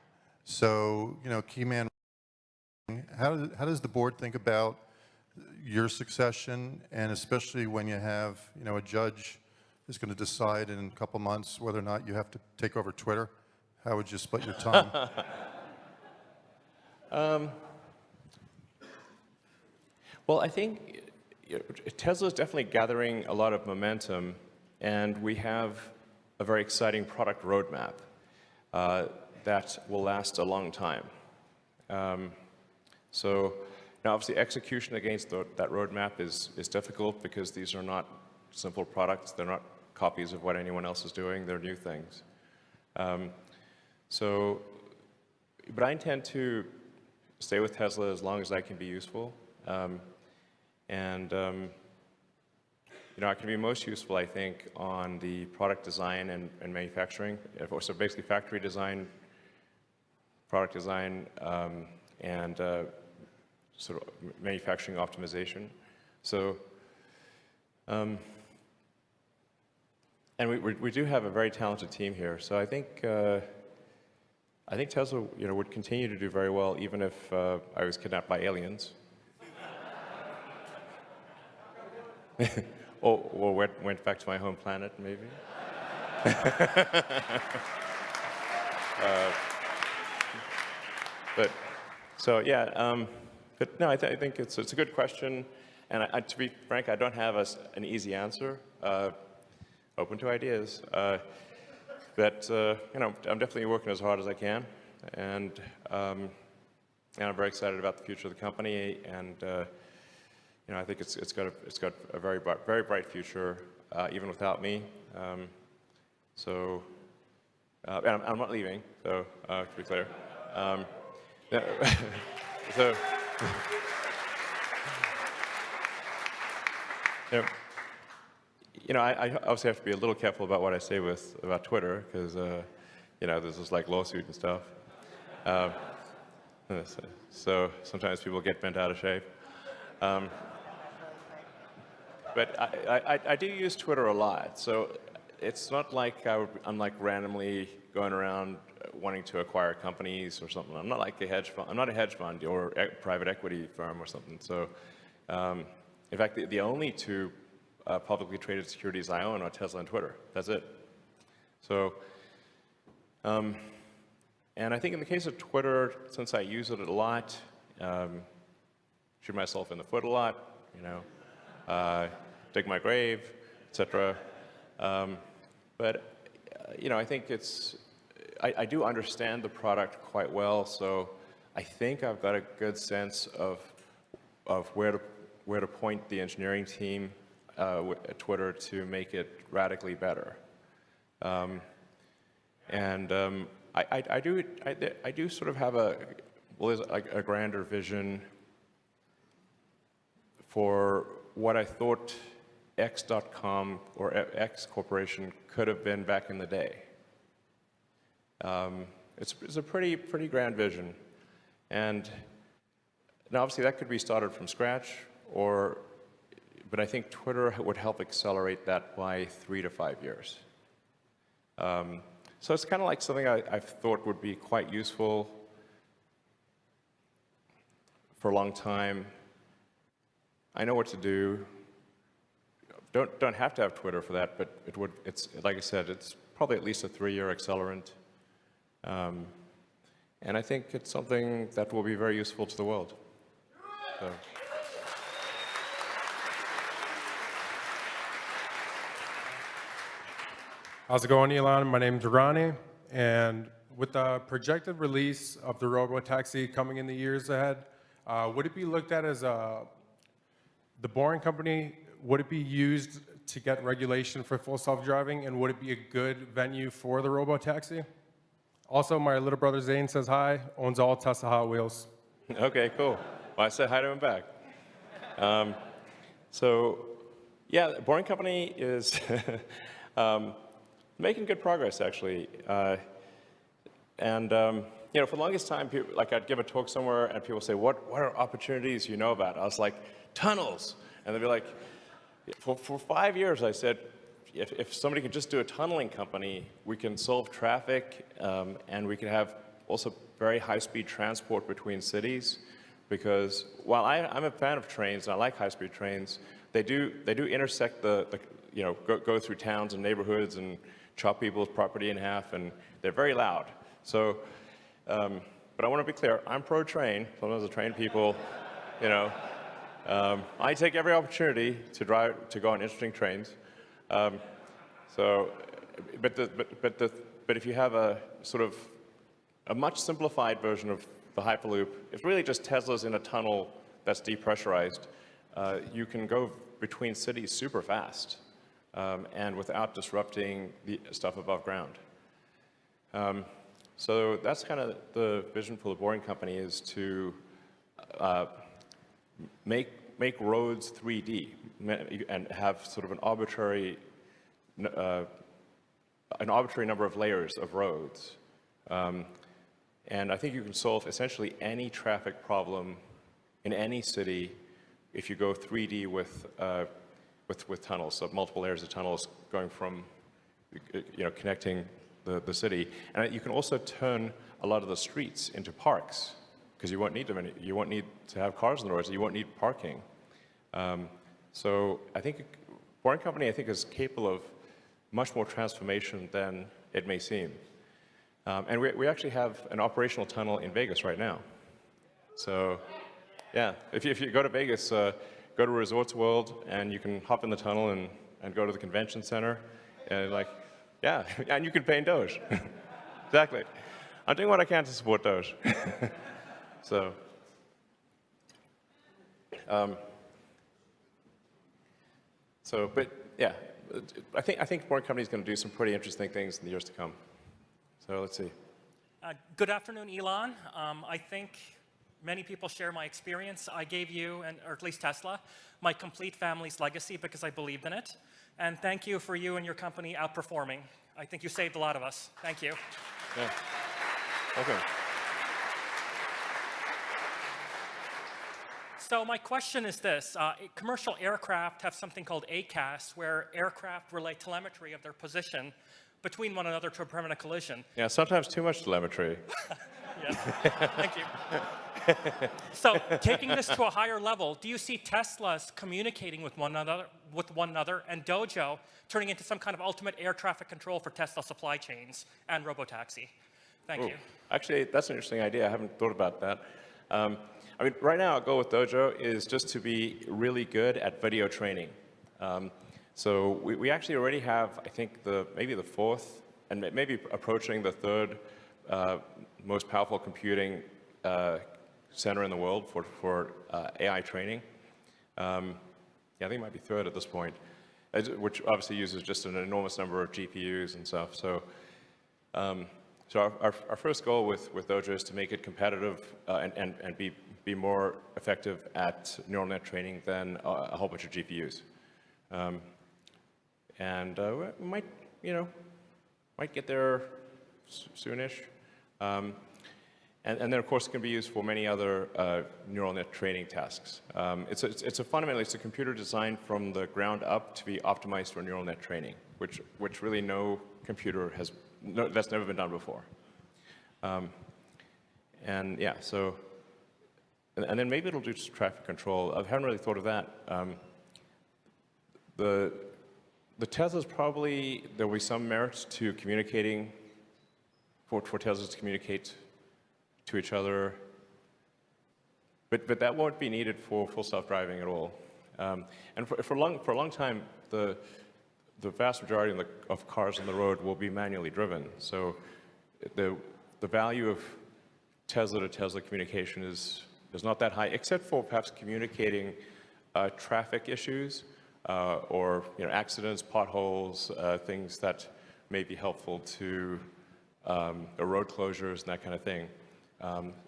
So, key man, how does the board think about your succession, and especially when you have, a judge is going to decide in a couple months whether or not you have to take over Twitter? How would you split your time? Well, I think Tesla is definitely gathering a lot of momentum, and we have a very exciting product roadmap that will last a long time. So now, obviously, execution against that roadmap is difficult because these are not simple products. They're not copies of what anyone else is doing. They're new things. But I intend to stay with Tesla as long as I can be useful. I can be most useful, I think, on the product design and manufacturing. So basically factory design, product design, and sort of manufacturing optimization. So, and we do have a very talented team here. So I think Tesla, would continue to do very well even if I was kidnapped by aliens. or went back to my home planet, maybe. But no, I think it's a good question, and to be frank, I don't have an easy answer. Open to ideas. But I'm definitely working as hard as I can, and I'm very excited about the future of the company, and I think it's got a very bright future even without me. And I'm not leaving, so to be clear. So. I obviously have to be a little careful about what I say about Twitter, because there's this lawsuit and stuff. So sometimes people get bent out of shape. But I do use Twitter a lot, so it's not like I'm randomly going around wanting to acquire companies or something. I'm not like a hedge fund. I'm not a hedge fund or a private equity firm or something. So, in fact, the only two publicly traded securities I own are Tesla and Twitter. That's it. So, and I think in the case of Twitter, since I use it a lot, shoot myself in the foot a lot, dig my grave, etc. But I think I do understand the product quite well, so I think I've got a good sense of where to point the engineering team at Twitter to make it radically better. I do sort of have a grander vision for what I thought X.com or X Corporation could have been back in the day. It's a pretty grand vision, and now obviously that could be started from scratch, but I think Twitter would help accelerate that by 3 to 5 years. So it's kind of like something I've thought would be quite useful for a long time, I know what to do. Don't have to have Twitter for that, but it's like I said, it's probably at least a 3-year accelerant. And I think it's something that will be very useful to the world. So. How's it going, Elon? My name is Rani, and with the projected release of the robo-taxi coming in the years ahead, would it be looked at as the Boring Company, would it be used to get regulation for full self-driving, and would it be a good venue for the robo-taxi? Also, my little brother Zane says hi, owns all Tesla Hot Wheels. Okay, cool. Well, I said hi to him back. So, yeah, Boring Company is making good progress, actually. You know, for the longest time, people, like I'd give a talk somewhere and people say, what are opportunities you know about? I was like, tunnels. And they'd be like, for 5 years I said, if somebody could just do a tunneling company, we can solve traffic and we can have also very high-speed transport between cities. Because while I'm a fan of trains and I like high-speed trains, they do intersect you know, go through towns and neighborhoods and chop people's property in half, and they're very loud. So, but I want to be clear, I'm pro-train. Sometimes the train people, you know, I take every opportunity to go on interesting trains. So, but if you have a sort of a much simplified version of the Hyperloop, it's really just Teslas in a tunnel that's depressurized. You can go between cities super fast and without disrupting the stuff above ground. So that's kind of the vision for the Boring Company, is to make roads 3D and have sort of an arbitrary number of layers of roads. And I think you can solve essentially any traffic problem in any city if you go 3D with tunnels, so multiple layers of tunnels going from, you know, connecting the city. And you can also turn a lot of the streets into parks, because you won't need them. You won't need to have cars on the roads. You won't need parking. So I think Boring Company, I think, is capable of much more transformation than it may seem. And we actually have an operational tunnel in Vegas right now. So yeah, if you go to Vegas, go to Resorts World, and you can hop in the tunnel and go to the convention center. And like, yeah, and you can pay in Doge. Exactly. I'm doing what I can to support Doge. So, but yeah, I think Boring Company is going to do some pretty interesting things in the years to come. So let's see. Good afternoon, Elon. I think many people share my experience. I gave you, or at least Tesla, my complete family's legacy because I believed in it. And thank you for you and your company outperforming. I think you saved a lot of us. Thank you. Yeah. Okay. So my question is this. Commercial aircraft have something called ACAS, where aircraft relay telemetry of their position between one another to prevent a collision. Yeah, sometimes too much telemetry. Yes. Thank you. So taking this to a higher level, do you see Teslas communicating with one another and Dojo turning into some kind of ultimate air traffic control for Tesla supply chains and robotaxi? Thank you. Actually, that's an interesting idea. I haven't thought about that. I mean, right now, our goal with Dojo is just to be really good at video training. So we actually already have, I think, maybe the fourth, and maybe approaching the third most powerful computing center in the world for AI training. Yeah, I think it might be third at this point, which obviously uses just an enormous number of GPUs and stuff. So, our first goal with Dojo is to make it competitive and be more effective at neural net training than a whole bunch of GPUs. We might, might get there soonish. And then, of course, it can be used for many other neural net training tasks. Fundamentally, it's a computer designed from the ground up to be optimized for neural net training, which really no computer that's never been done before. And yeah, so and then maybe it'll do traffic control. I haven't really thought of that. The Teslas probably, there will be some merit to communicating, for Teslas to communicate to each other, but that won't be needed for full self-driving at all. And for a long time, the vast majority of cars on the road will be manually driven. So the value of Tesla to Tesla communication is not that high, except for perhaps communicating traffic issues or accidents, potholes, things that may be helpful to road closures and that kind of thing.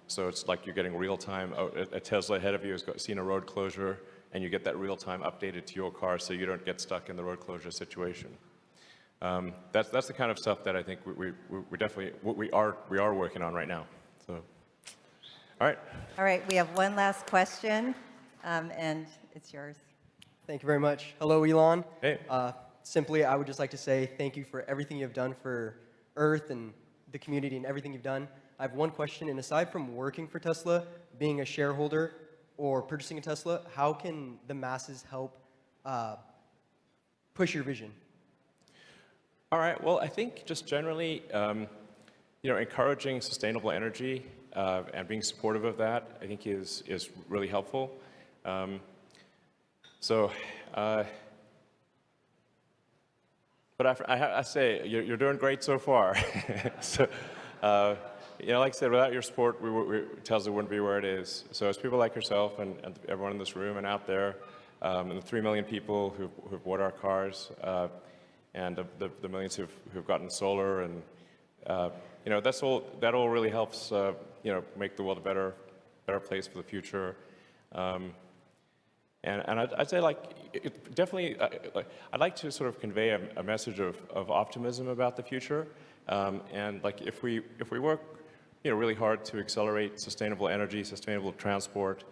So it's like you're getting real-time. A Tesla ahead of you has seen a road closure, and you get that real-time updated to your car so you don't get stuck in the road closure situation. That's the kind of stuff that I think we definitely we are working on right now. So, all right. All right, we have one last question, and it's yours. Thank you very much. Hello, Elon. Hey. Simply, I would just like to say thank you for everything you've done for Earth and the community and everything you've done. I have one question, and aside from working for Tesla, being a shareholder, or purchasing a Tesla, how can the masses help push your vision? All right. Well, I think just generally, encouraging sustainable energy and being supportive of that, I think is really helpful. But I say you're doing great so far. So, like I said, without your support, Tesla wouldn't be where it is. So it's people like yourself and everyone in this room and out there, and the 3 million people who've bought our cars, and the millions who've gotten solar, and that all really helps make the world a better place for the future. And I'd say, definitely, I'd like to sort of convey a message of optimism about the future. And if we work, really hard to accelerate sustainable energy, sustainable transport,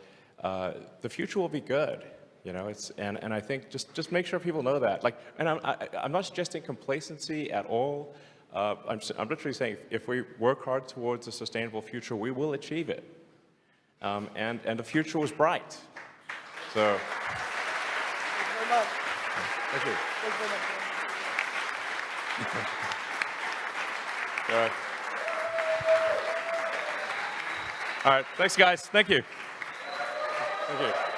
the future will be good. And I think just make sure people know that. And I'm not suggesting complacency at all. I'm literally saying if we work hard towards a sustainable future, we will achieve it. And the future was bright. So. Thank you very much. Thank you. Thank you very much. All right. All right. Thanks, guys. Thank you. Thank you.